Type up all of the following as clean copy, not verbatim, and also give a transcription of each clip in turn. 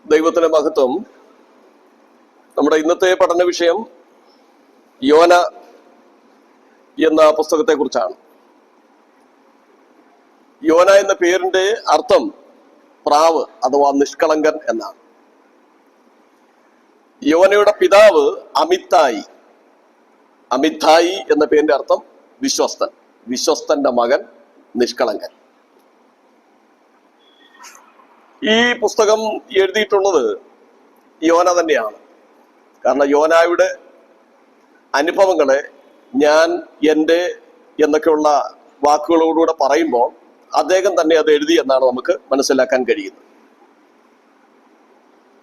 ദൈവത്തിന്റെ മഹത്വം. നമ്മുടെ ഇന്നത്തെ പഠന വിഷയം യോന എന്ന പുസ്തകത്തെ കുറിച്ചാണ്. യോന എന്ന പേരിന്റെ അർത്ഥം പ്രാവ് അഥവാ നിഷ്കളങ്കൻ എന്നാണ്. യോനയുടെ പിതാവ് അമിത്തായി. അമിത്തായി എന്ന പേരിന്റെ അർത്ഥം വിശ്വസ്തൻ. വിശ്വസ്തന്റെ മകൻ നിഷ്കളങ്കൻ. ഈ പുസ്തകം എഴുതിയിട്ടുള്ളത് യോന തന്നെയാണ്. കാരണം യോനായുടെ അനുഭവങ്ങളെ ഞാൻ എൻ്റെ എന്നൊക്കെയുള്ള വാക്കുകളോടുകൂടെ പറയുമ്പോൾ അദ്ദേഹം തന്നെ അത് എഴുതി എന്നാണ് നമുക്ക് മനസ്സിലാക്കാൻ കഴിയുന്നത്.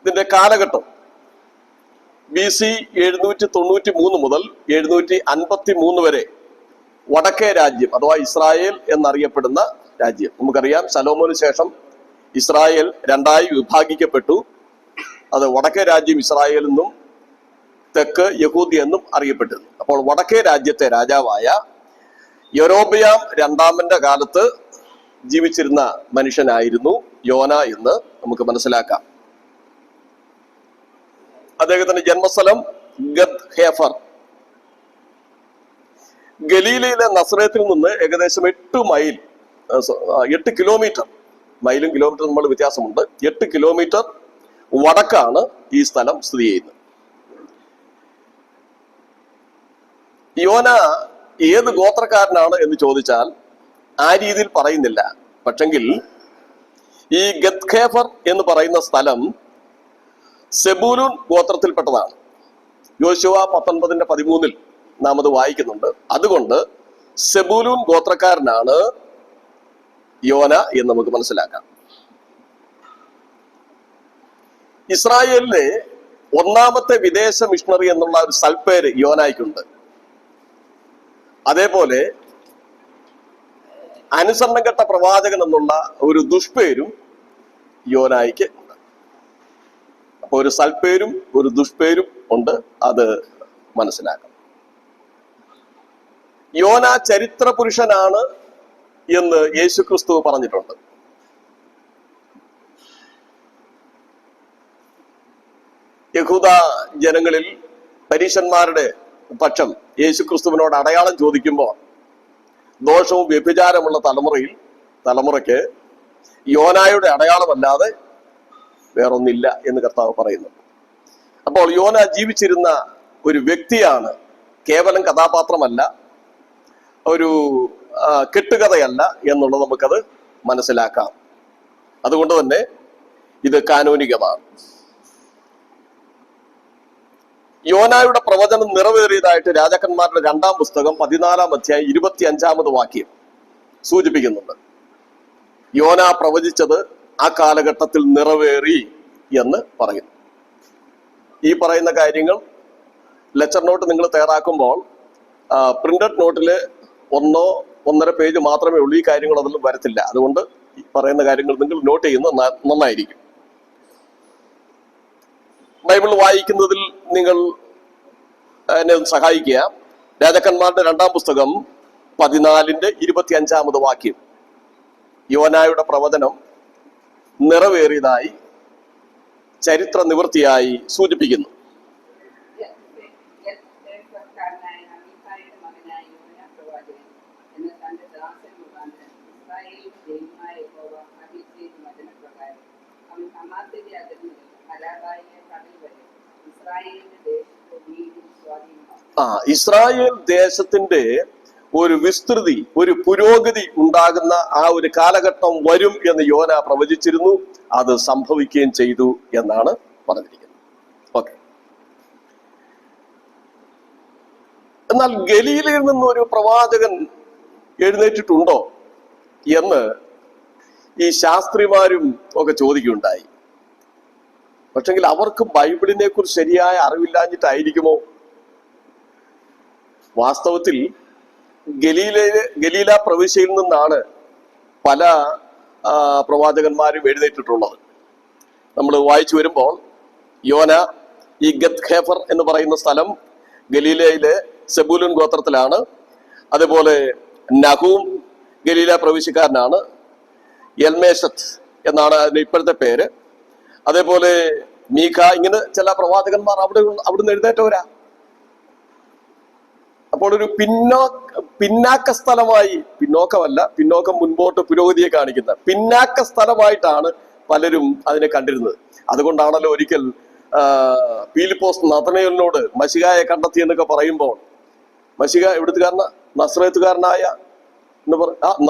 ഇതിന്റെ കാലഘട്ടം BC 793 മുതൽ 753 വരെ വടക്കേ രാജ്യം അഥവാ ഇസ്രായേൽ എന്നറിയപ്പെടുന്ന രാജ്യം. നമുക്കറിയാം, ശലോമോന് ശേഷം ഇസ്രായേൽ രണ്ടായി വിഭാഗിക്കപ്പെട്ടു. അത് വടക്കേ രാജ്യം ഇസ്രായേൽ എന്നും തെക്ക് യഹൂദി എന്നും അറിയപ്പെട്ടിരുന്നു. അപ്പോൾ വടക്കേ രാജ്യത്തെ രാജാവായ യൊരോബയാം രണ്ടാമന്റെ കാലത്ത് ജീവിച്ചിരുന്ന മനുഷ്യനായിരുന്നു യോന എന്ന് നമുക്ക് മനസ്സിലാക്കാം. അദ്ദേഹത്തിന്റെ ജന്മസ്ഥലം ഗദ് ഹേഫർ. ഗലീലയിലെ നസ്രേത്തിൽ നിന്ന് ഏകദേശം 8 കിലോമീറ്റർ, മൈലും കിലോമീറ്റർ നമ്മൾ വ്യത്യാസമുണ്ട്, 8 കിലോമീറ്റർ വടക്കാണ് ഈ സ്ഥലം സ്ഥിതി ചെയ്യുന്നത്. യോന ഏത് ഗോത്രക്കാരനാണ് എന്ന് ചോദിച്ചാൽ ആ രീതിയിൽ പറയുന്നില്ല. പക്ഷെങ്കിൽ ഈ ഗദ് ഹേഫർ എന്ന് പറയുന്ന സ്ഥലം സെബൂലൂൻ ഗോത്രത്തിൽപ്പെട്ടതാണ്. യോശുവ 19:13 നാം അത് വായിക്കുന്നുണ്ട്. അതുകൊണ്ട് സെബൂലൂൻ ഗോത്രക്കാരനാണ് യോന എന്ന് നമുക്ക് മനസ്സിലാക്കാം. ഇസ്രായേലിലെ ഒന്നാമത്തെ വിദേശ മിഷണറി എന്നുള്ള ഒരു സൽപ്പേര് യോനായ്ക്കുണ്ട്. അതേപോലെ അനുസരണഘട്ട പ്രവാചകൻ എന്നുള്ള ഒരു ദുഷ്പേരും യോനായ്ക്ക് ഉണ്ട്. അപ്പൊ ഒരു സൽപ്പേരും ഒരു ദുഷ്പേരും ഉണ്ട്, അത് മനസ്സിലാക്കാം. യോന ചരിത്ര പുരുഷനാണ് എന്ന് യേശുക്രിസ്തു പറഞ്ഞിട്ടുണ്ട്. യഹൂദ ജനങ്ങളിൽ പരീശന്മാരുടെ പക്ഷം യേശുക്രിസ്തുവിനോട് അടയാളം ചോദിക്കുമ്പോൾ ദോഷവും വ്യഭിചാരമുള്ള തലമുറയ്ക്ക് യോനായുടെ അടയാളമല്ലാതെ വേറൊന്നില്ല എന്ന് കർത്താവ് പറയുന്നു. അപ്പോൾ യോന ജീവിച്ചിരുന്ന ഒരു വ്യക്തിയാണ്, കേവലം കഥാപാത്രമല്ല, ഒരു കെട്ടുകഥയല്ല എന്നുള്ളത് നമുക്കത് മനസ്സിലാക്കാം. അതുകൊണ്ട് തന്നെ ഇത് കാനോനികമാണ്. യോനായുടെ പ്രവചനം നിറവേറിയതായിട്ട് രാജാക്കന്മാരുടെ 2-ാം പുസ്തകം 14-ാം അധ്യായം 25-ാമത് വാക്യം സൂചിപ്പിക്കുന്നുണ്ട്. യോന പ്രവചിച്ചത് ആ കാലഘട്ടത്തിൽ നിറവേറി എന്ന് പറയുന്നു. ഈ പറയുന്ന കാര്യങ്ങൾ ലെക്ചർ നോട്ട് നിങ്ങൾ തയ്യാറാക്കുമ്പോൾ പ്രിന്റഡ് നോട്ടില് 1-1.5 പേജ് മാത്രമേ ഉള്ളൂ. ഈ കാര്യങ്ങൾ അതിൽ വരത്തില്ല. അതുകൊണ്ട് ഈ പറയുന്ന കാര്യങ്ങൾ നിങ്ങൾ നോട്ട് ചെയ്യുന്നത് നന്നായിരിക്കും. ബൈബിൾ വായിക്കുന്നതിൽ നിങ്ങൾ എന്നെ സഹായിക്കുക. രാജാക്കന്മാരുടെ 2-ാം പുസ്തകം 14-25 വാക്യം യോനായുടെ പ്രവചനം നിറവേറിയതായി, ചരിത്ര നിവൃത്തിയായി സൂചിപ്പിക്കുന്നു. ഇസ്രായേൽ ദേശത്തിന്റെ ഒരു വിസ്തൃതി, ഒരു പുരോഗതി ഉണ്ടാകുന്ന ആ ഒരു കാലഘട്ടം വരും എന്ന് യോന പ്രവചിച്ചിരുന്നു. അത് സംഭവിക്കുകയും ചെയ്തു എന്നാണ് പറഞ്ഞിരിക്കുന്നത്. ഓക്കെ. എന്നാൽ ഗലീലയിൽ നിന്നൊരു പ്രവാചകൻ എഴുന്നേറ്റിട്ടുണ്ടോ എന്ന് ഈ ശാസ്ത്രിമാരും ഒക്കെ ചോദിക്കുകയുണ്ടായി. പക്ഷെങ്കിൽ അവർക്ക് ബൈബിളിനെ കുറിച്ച് ശരിയായ അറിവില്ലാഞ്ഞിട്ടായിരിക്കുമോ? വാസ്തവത്തിൽ ഗലീല പ്രവിശ്യയിൽ നിന്നാണ് പല പ്രവാചകന്മാരും എഴുന്നേറ്റിട്ടുള്ളത്. നമ്മൾ വായിച്ചു വരുമ്പോൾ യോന ഈ ഗദ് ഹേഫർ എന്ന് പറയുന്ന സ്ഥലം ഗലീലയിലെ സെബൂലൂൻ ഗോത്രത്തിലാണ്. അതുപോലെ നഹൂം ഗലീല പ്രവിശ്യക്കാരനാണ്. എൽമേശത്ത് എന്നാണ് അതിന് ഇപ്പോഴത്തെ പേര്. അതേപോലെ മീഖ, ഇങ്ങനെ ചില പ്രവാചകന്മാർ അവിടുന്ന് എഴുന്നേറ്റവരാ. അപ്പോൾ ഒരു പിന്നാക്ക സ്ഥലമായി, പിന്നോക്കമല്ല, പിന്നോക്കം മുൻപോട്ട് പുരോഗതിയെ കാണിക്കുന്ന പിന്നാക്ക സ്ഥലമായിട്ടാണ് പലരും അതിനെ കണ്ടിരുന്നത്. അതുകൊണ്ടാണല്ലോ ഒരിക്കൽ പീലിപ്പോസ് നഥനയേലിനോട് മശിഹായെ കണ്ടെത്തി എന്നൊക്കെ പറയുമ്പോൾ, മശിഹ എവിടുത്തുകാരന, നസ്രേത്തുകാരനായ എന്ന്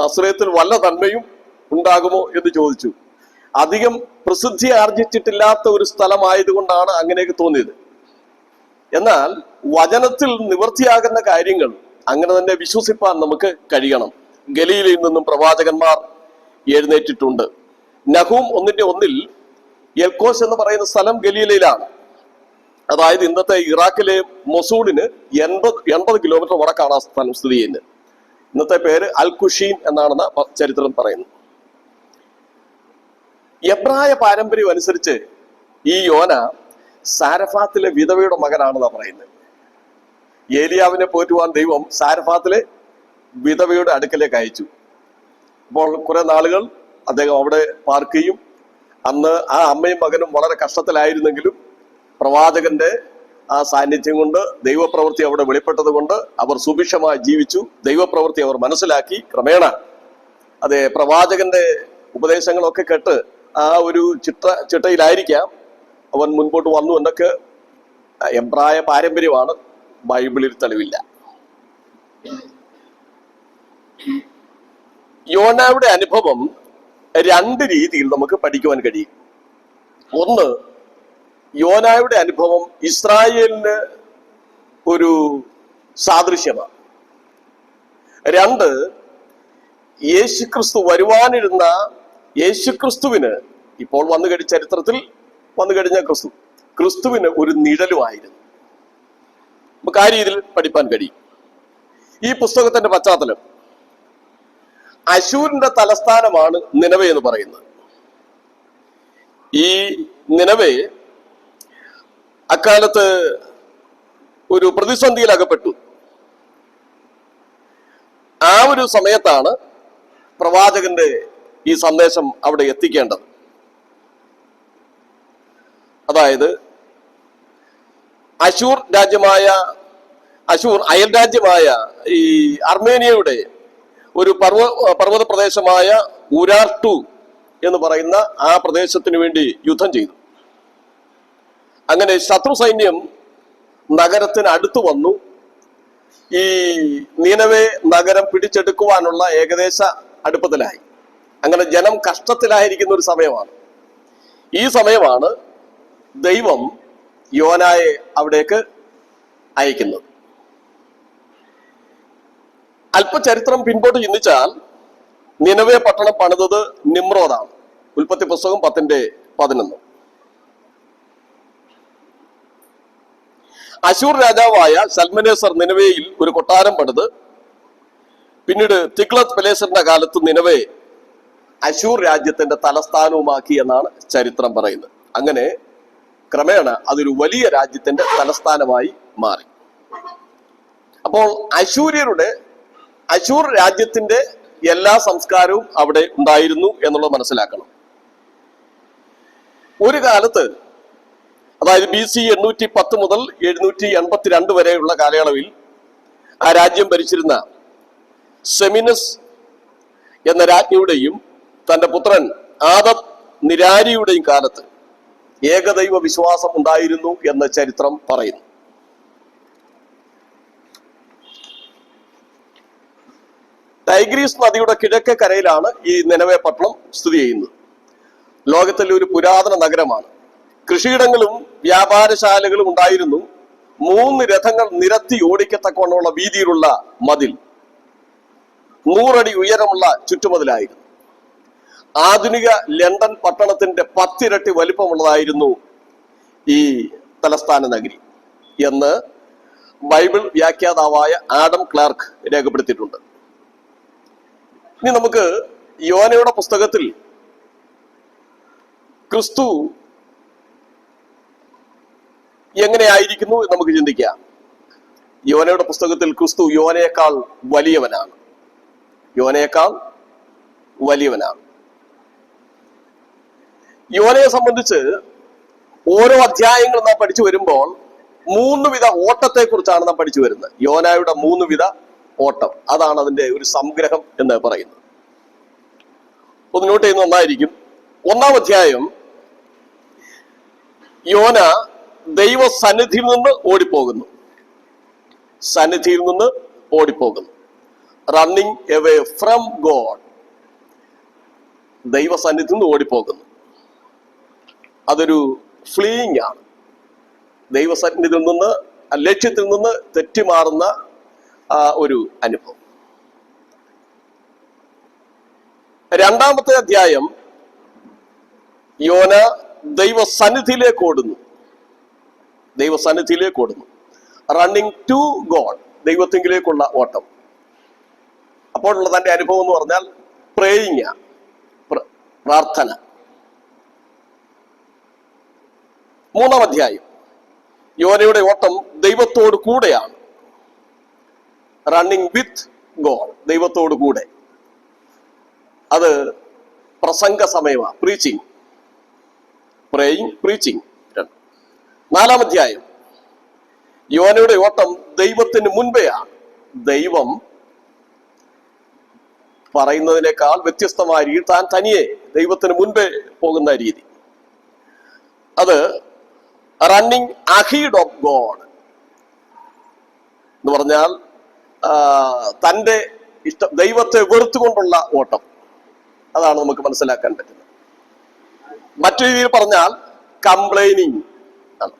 നസ്രേത്തിൽ വല്ല നന്മയും ഉണ്ടാകുമോ എന്ന് ചോദിച്ചു. അധികം പ്രസിദ്ധി ആർജിച്ചിട്ടില്ലാത്ത ഒരു സ്ഥലമായതുകൊണ്ടാണ് അങ്ങനെയൊക്കെ തോന്നിയത്. എന്നാൽ വചനത്തിൽ നിവൃത്തിയാകുന്ന കാര്യങ്ങൾ അങ്ങനെ തന്നെ വിശ്വസിപ്പാൻ നമുക്ക് കഴിയണം. ഗലീലയിൽ നിന്നും പ്രവാചകന്മാർ എഴുന്നേറ്റിട്ടുണ്ട്. നഹൂം 1:1 എൽക്കോസ് എന്ന് പറയുന്ന സ്ഥലം ഗലീലയിലാണ്. അതായത് ഇന്നത്തെ ഇറാഖിലെ മൊസൂളിന് 80 കിലോമീറ്റർ വടക്കാണ് ആ സ്ഥലം സ്ഥിതി ചെയ്യുന്നത്. ഇന്നത്തെ പേര് അൽ കുഷീൻ എന്നാണെന്ന് ചരിത്രം പറയുന്നു. എബ്രായ പാരമ്പര്യം അനുസരിച്ച് ഈ യോന സാരഫാത്തിലെ വിധവയുടെ മകനാണെന്നാ പറയുന്നത്. ഏലിയാവിനെ പോറ്റുവാൻ ദൈവം സാരഫാത്തിലെ വിധവയുടെ അടുക്കലേക്ക് അയച്ചു. അപ്പോൾ കുറെ നാളുകൾ അദ്ദേഹം അവിടെ പാർക്കുകയും, അന്ന് ആ അമ്മയും മകനും വളരെ കഷ്ടത്തിലായിരുന്നെങ്കിലും പ്രവാചകന്റെ ആ സാന്നിധ്യം കൊണ്ട്, ദൈവപ്രവൃത്തി അവിടെ വെളിപ്പെട്ടത് കൊണ്ട് അവർ സുഭിക്ഷമായി ജീവിച്ചു. ദൈവപ്രവൃത്തി അവർ മനസ്സിലാക്കി. ക്രമേണ അതെ പ്രവാചകന്റെ ഉപദേശങ്ങളൊക്കെ കേട്ട് ആ ഒരു ചിട്ടയിലായിരിക്കാം അവൻ മുൻപോട്ട് വന്നു എന്നൊക്കെ എബ്രായ പാരമ്പര്യമാണ്. ബൈബിളിൽ തെളിവില്ല. യോനായുടെ അനുഭവം 2 രീതിയിൽ നമുക്ക് പഠിക്കുവാൻ കഴിയും. ഒന്ന്, യോനായുടെ അനുഭവം ഇസ്രായേലിന് ഒരു സാദൃശ്യമാണ്. 2, യേശുക്രിസ്തു വരുവാനിരുന്ന യേശുക്രിസ്തുവിന്, ഇപ്പോൾ ചരിത്രത്തിൽ വന്നു കഴിഞ്ഞ ക്രിസ്തുവിന് ഒരു നിഴലുമായിരുന്നു. നമുക്ക് ആ രീതിയിൽ പഠിപ്പാൻ കഴിയും. ഈ പുസ്തകത്തിന്റെ പശ്ചാത്തലം, അശൂരിന്റെ തലസ്ഥാനമാണ് നിനവെ എന്ന് പറയുന്നത്. ഈ നിനവെ അക്കാലത്ത് ഒരു പ്രതിസന്ധിയിൽ അകപ്പെട്ടു. ആ ഒരു സമയത്താണ് പ്രവാചകന്റെ ഈ സന്ദേശം അവിടെ എത്തിക്കേണ്ടത്. അതായത് അശൂർ അയൽ രാജ്യമായ ഈ അർമേനിയയുടെ ഒരു പർവ്വത പ്രദേശമായ ഉരാർട്ടു എന്ന് പറയുന്ന ആ പ്രദേശത്തിന് വേണ്ടി യുദ്ധം ചെയ്തു. അങ്ങനെ ശത്രു സൈന്യം നഗരത്തിന് അടുത്തു വന്നു. ഈ നീനവേ നഗരം പിടിച്ചെടുക്കുവാനുള്ള ഏകദേശ അടുപ്പത്തിലായി. അങ്ങനെ ജനം കഷ്ടത്തിലായിരിക്കുന്ന ഒരു സമയമാണ്. ഈ സമയമാണ് ദൈവം യോനായെ അവിടേക്ക് അയക്കുന്നത്. അല്പചരിത്രം പിൻപോട്ട് ചിന്തിച്ചാൽ നിനവേ പട്ടണം പണിതത് നിമ്രോദാണ്. ഉൽപ്പത്തി പുസ്തകം 10:11. അശൂർ രാജാവായ സൽമനേസർ നിനവേയിൽ ഒരു കൊട്ടാരം പണിത് പിന്നീട് തിഗ്ലത്ത് പിലേസറിന്റെ കാലത്ത് നിനവേ അശൂർ രാജ്യത്തിന്റെ തലസ്ഥാനവുമാക്കി എന്നാണ് ചരിത്രം പറയുന്നത്. അങ്ങനെ ക്രമേണ അതൊരു വലിയ രാജ്യത്തിന്റെ തലസ്ഥാനമായി മാറി. അപ്പോൾ അശൂർ രാജ്യത്തിന്റെ എല്ലാ സംസ്കാരവും അവിടെ ഉണ്ടായിരുന്നു എന്നുള്ളത് മനസ്സിലാക്കണം. ഒരു കാലത്ത്, അതായത് BC 810 മുതൽ 782 വരെയുള്ള കാലയളവിൽ ആ രാജ്യം ഭരിച്ചിരുന്ന സെമിനസ് എന്ന രാജ്ഞിയുടെയും തന്റെ പുത്രൻ ആദത് നിരാരിയുടെയും കാലത്ത് ഏകദൈവ വിശ്വാസം ഉണ്ടായിരുന്നു എന്ന് ചരിത്രം പറയുന്നു. ടൈഗ്രീസ് നദിയുടെ കിഴക്കേ കരയിലാണ് ഈ നിനവേ പട്ടണം സ്ഥിതി ചെയ്യുന്നത്. ലോകത്തിലെ ഒരു പുരാതന നഗരമാണ്. കൃഷിയിടങ്ങളും വ്യാപാരശാലകളും ഉണ്ടായിരുന്നു. 3 രഥങ്ങൾ നിരത്തി ഓടിക്കത്തക്കവണ്ണമുള്ള വീതിയിലുള്ള മതിൽ, 100 അടി ഉയരമുള്ള ചുറ്റുമതിലായിരുന്നു. ആധുനിക ലണ്ടൻ പട്ടണത്തിന്റെ 10 ഇരട്ടി വലിപ്പമുള്ളതായിരുന്നു ഈ തലസ്ഥാന നഗരി എന്ന് ബൈബിൾ വ്യാഖ്യാതാവായ ആഡം ക്ലാർക്ക് രേഖപ്പെടുത്തിയിട്ടുണ്ട്. ഇനി നമുക്ക് യോനയുടെ പുസ്തകത്തിൽ ക്രിസ്തു എങ്ങനെയായിരിക്കുന്നു എന്ന് നമുക്ക് ചിന്തിക്കാം. യോനയുടെ പുസ്തകത്തിൽ ക്രിസ്തു യോനയേക്കാൾ വലിയവനാണ്. യോനയെ സംബന്ധിച്ച് ഓരോ അധ്യായങ്ങൾ നാം പഠിച്ചു വരുമ്പോൾ 3 വിധ ഓട്ടത്തെ കുറിച്ചാണ് നാം പഠിച്ചു വരുന്നത്. യോനായുടെ 3 വിധ ഓട്ടം, അതാണ് അതിന്റെ ഒരു സംഗ്രഹം എന്ന് പറയുന്നത്. ഒന്ന് നോട്ട് ചെയ്യുന്ന ഒന്നായിരിക്കും. 1-ാം അധ്യായം, യോന ദൈവ സന്നിധിയിൽ നിന്ന് ഓടിപ്പോകുന്നു. സന്നിധിയിൽ നിന്ന് ഓടിപ്പോകുന്നു. Running away from God. ദൈവ സന്നിധിയിൽ നിന്ന് ഓടിപ്പോകുന്നു. അതൊരു ഫ്ലീയിങ് ആണ്. ദൈവസന്നിധിയിൽ നിന്ന്, ലക്ഷ്യത്തിൽ നിന്ന് തെറ്റിമാറുന്ന ഒരു അനുഭവം. 2-ാമത്തെ അധ്യായം, യോന ദൈവസന്നിധിയിലേക്ക് ഓടുന്നു. ദൈവസന്നിധിയിലേക്ക് ഓടുന്നു. റണ്ണിങ് ടു ഗോഡ്, ദൈവത്തിങ്കിലേക്കുള്ള ഓട്ടം. അപ്പോഴുള്ള തന്റെ അനുഭവം എന്ന് പറഞ്ഞാൽ പ്രേയിങ്, പ്രാർത്ഥന. 3-ാം അധ്യായം, യോനയുടെ ഓട്ടം ദൈവത്തോട് കൂടെയാണ്. റണ്ണിങ് വിത്ത് ഗോഡ്, ദൈവത്തോട് കൂടെ. അത് പ്രസംഗ സമയമാണ്, പ്രീച്ചിങ്, പ്രേയിങ്, പ്രീച്ചിങ്. 4-ാം അധ്യായം, യോനയുടെ ഓട്ടം ദൈവത്തിന് മുൻപെയാണ്. ദൈവം പറയുന്നതിനേക്കാൾ വ്യത്യസ്തമായ രീതി, താൻ തനിയെ ദൈവത്തിന് മുൻപേ പോകുന്ന രീതി. അത് റണ്ണിങ് അഹീഡ് ഓഫ് ഗോഡ് എന്ന് പറഞ്ഞാൽ തൻ്റെ ദൈവത്തെ വെറുത്തുകൊണ്ടുള്ള ഓട്ടം. അതാണ് നമുക്ക് മനസ്സിലാക്കാൻ പറ്റുന്നത്. മറ്റു രീതിയിൽ പറഞ്ഞാൽ കംപ്ലൈനിങ് ആണ്.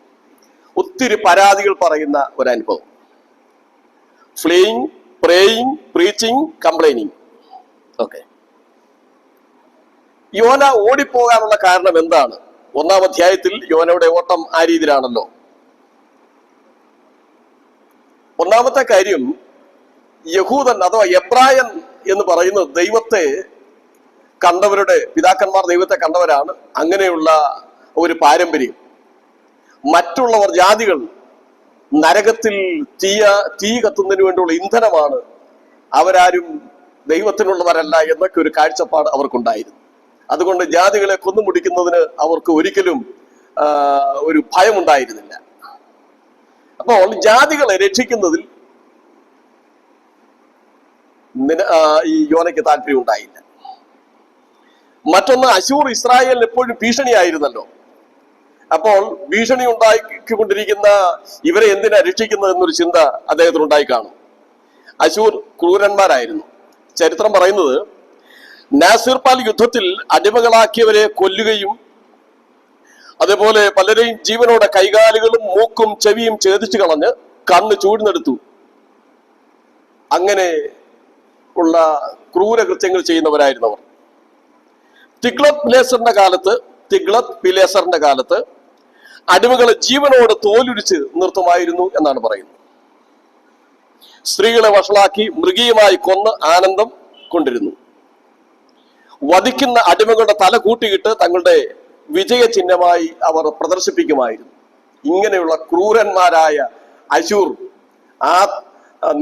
ഒത്തിരി പരാതികൾ പറയുന്ന ഒരനുഭവം. ഫ്ലീയിങ്, പ്രേയിങ്, പ്രീച്ചിങ്, കംപ്ലൈനിങ്. ഓക്കെ. യോന ഓടിപ്പോകാനുള്ള കാരണം എന്താണ്? 1-ാം അധ്യായത്തിൽ യോനയുടെ ഓട്ടം ആ രീതിയിലാണല്ലോ. 1-ാമത്തെ കാര്യം, യഹൂദൻ അഥവാ എബ്രായൻ എന്ന് പറയുന്നത് ദൈവത്തെ കണ്ടവരുടെ, പിതാക്കന്മാർ ദൈവത്തെ കണ്ടവരാണ്. അങ്ങനെയുള്ള ഒരു പാരമ്പര്യം. മറ്റുള്ളവർ, ജാതികൾ നരകത്തിൽ തീ കത്തുന്നതിന് വേണ്ടിയുള്ള ഇന്ധനമാണ്, അവരാരും ദൈവത്തിനുള്ളവരല്ല എന്നൊക്കെ ഒരു കാഴ്ചപ്പാട് അവർക്കുണ്ടായിരുന്നു. അതുകൊണ്ട് ജാതികളെ കൊന്നുമുടിക്കുന്നതിന് അവർക്ക് ഒരിക്കലും ഒരു ഭയമുണ്ടായിരുന്നില്ല. അപ്പോൾ ജാതികളെ രക്ഷിക്കുന്നതിൽ ഈ യോനയ്ക്ക് താല്പര്യം ഉണ്ടായില്ല. മറ്റൊന്ന്, അശൂർ ഇസ്രായേലിന് എപ്പോഴും ഭീഷണിയായിരുന്നല്ലോ. അപ്പോൾ ഭീഷണി ഉണ്ടാക്കിക്കൊണ്ടിരിക്കുന്ന ഇവരെ എന്തിനാ രക്ഷിക്കുന്നത് എന്നൊരു ചിന്ത അദ്ദേഹത്തിന് ഉണ്ടായി കാണും. അശൂർ ക്രൂരന്മാരായിരുന്നു. ചരിത്രം പറയുന്നത്, നാസിർപാൽ യുദ്ധത്തിൽ അടിമകളാക്കിയവരെ കൊല്ലുകയും അതേപോലെ പലരെയും ജീവനോടെ കൈകാലുകളും മൂക്കും ചെവിയും ഛേദിച്ചു കളഞ്ഞ് കണ്ണ് ചൂഴ്ന്നെടുത്തു. അങ്ങനെ ഉള്ള ക്രൂരകൃത്യങ്ങൾ ചെയ്യുന്നവരായിരുന്നവർ. തിഗ്ലത്ത് പിലേസറിന്റെ കാലത്ത് അടിമകളെ ജീവനോട് തോലുരിച്ച് നിർത്തുമായിരുന്നു എന്നാണ് പറയുന്നത്. സ്ത്രീകളെ വഷളാക്കി മൃഗീയമായി കൊന്ന് ആനന്ദം കൊണ്ടിരുന്നു. വധിക്കുന്ന അടിമകളുടെ തല കൂട്ടിയിട്ട് തങ്ങളുടെ വിജയ ചിഹ്നമായി അവർ പ്രദർശിപ്പിക്കുമായിരുന്നു. ഇങ്ങനെയുള്ള ക്രൂരന്മാരായ അശൂർ ആ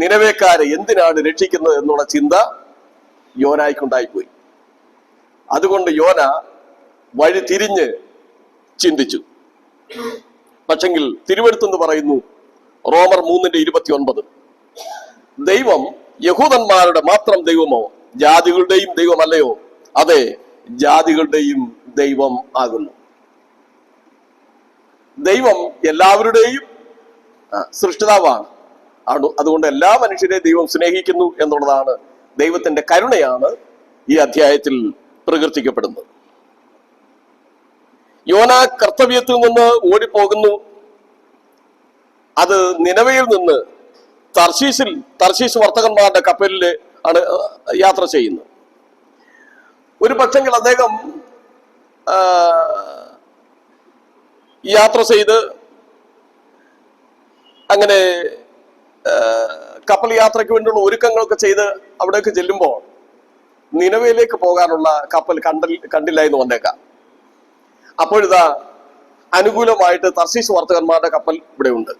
നിനവേക്കാരെ എന്തിനാണ് രക്ഷിക്കുന്നത് എന്നുള്ള ചിന്ത യോനായ്ക്കുണ്ടായിപ്പോയി. അതുകൊണ്ട് യോന വഴി തിരിഞ്ഞ് ചിന്തിച്ചു. പക്ഷെങ്കിൽ തിരുവെടുത്തെന്ന് പറയുന്നു, റോമർ 3:29, ദൈവം യഹൂദന്മാരുടെ മാത്രം ദൈവമോ ജാതികളുടെയും ദൈവമല്ലയോ? അതെ, ജാതികളുടെയും ദൈവം ആകുന്നു. ദൈവം എല്ലാവരുടെയും സൃഷ്ടിതാവാണ്. അതുകൊണ്ട് എല്ലാ മനുഷ്യരെയും ദൈവം സ്നേഹിക്കുന്നു എന്നുള്ളതാണ്, ദൈവത്തിന്റെ കരുണയാണ് ഈ അധ്യായത്തിൽ പ്രകീർത്തിക്കപ്പെടുന്നത്. യോന കർത്തവ്യത്തിൽ നിന്ന് ഓടിപ്പോകുന്നു. അത് നിനവയിൽ നിന്ന് തർശീസ് വർത്തകന്മാരുടെ കപ്പലിൽ ആണ് യാത്ര ചെയ്യുന്നത്. ഒരു പക്ഷെങ്കിൽ അദ്ദേഹം യാത്ര ചെയ്ത് അങ്ങനെ കപ്പൽ യാത്രയ്ക്ക് വേണ്ടിയുള്ള ഒരുക്കങ്ങളൊക്കെ ചെയ്ത് അവിടേക്ക് ചെല്ലുമ്പോൾ നിനവയിലേക്ക് പോകാനുള്ള കപ്പൽ കണ്ടില്ല എന്ന് വന്നേക്കാം. അപ്പോഴിതാ അനുകൂലമായിട്ട് തർശീസ് വർത്തകന്മാരുടെ കപ്പൽ ഇവിടെ ഉണ്ട്.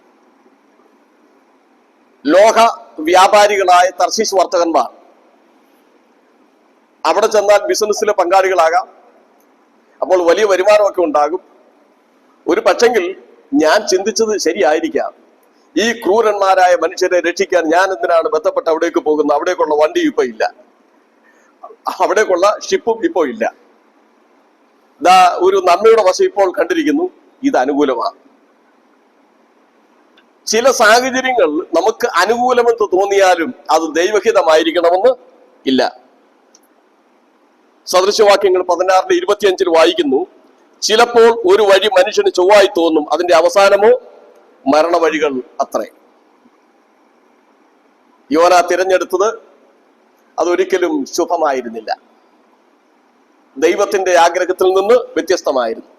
ലോഹ വ്യാപാരികളായ തർശീസ് വർത്തകന്മാർ അവിടെ ചെന്നാൽ ബിസിനസ്സിലെ പങ്കാളികളാകാം. അപ്പോൾ വലിയ വരുമാനമൊക്കെ ഉണ്ടാകും. ഒരു പക്ഷെങ്കിൽ ഞാൻ ചിന്തിച്ചത് ശരിയായിരിക്കാം, ഈ ക്രൂരന്മാരായ മനുഷ്യരെ രക്ഷിക്കാൻ ഞാൻ എന്തിനാണ് ബന്ധപ്പെട്ട് അവിടേക്ക് പോകുന്നത്? അവിടേക്കുള്ള വണ്ടി ഇപ്പൊ ഇല്ല, അവിടേക്കുള്ള ഷിപ്പും ഇപ്പോ ഇല്ല. ഒരു നന്മയുടെ വശം ഇപ്പോൾ കണ്ടിരിക്കുന്നു, ഇത് അനുകൂലമാണ്. ചില സാഹചര്യങ്ങൾ നമുക്ക് അനുകൂലമെന്ന് തോന്നിയാലും അത് ദൈവഹിതമായിരിക്കണമെന്ന് ഇല്ല. സദൃശവാക്യങ്ങൾ 16:25 വായിക്കുന്നു, ചിലപ്പോൾ ഒരു വഴി മനുഷ്യന് ചൊവ്വായി തോന്നും, അതിന്റെ അവസാനമോ മരണവഴികൾ അത്രേ. യോന തിരഞ്ഞെടുത്തത് അതൊരിക്കലും ശുഭമായിരുന്നില്ല, ദൈവത്തിന്റെ ആഗ്രഹത്തിൽ നിന്ന് വ്യത്യസ്തമായിരുന്നു.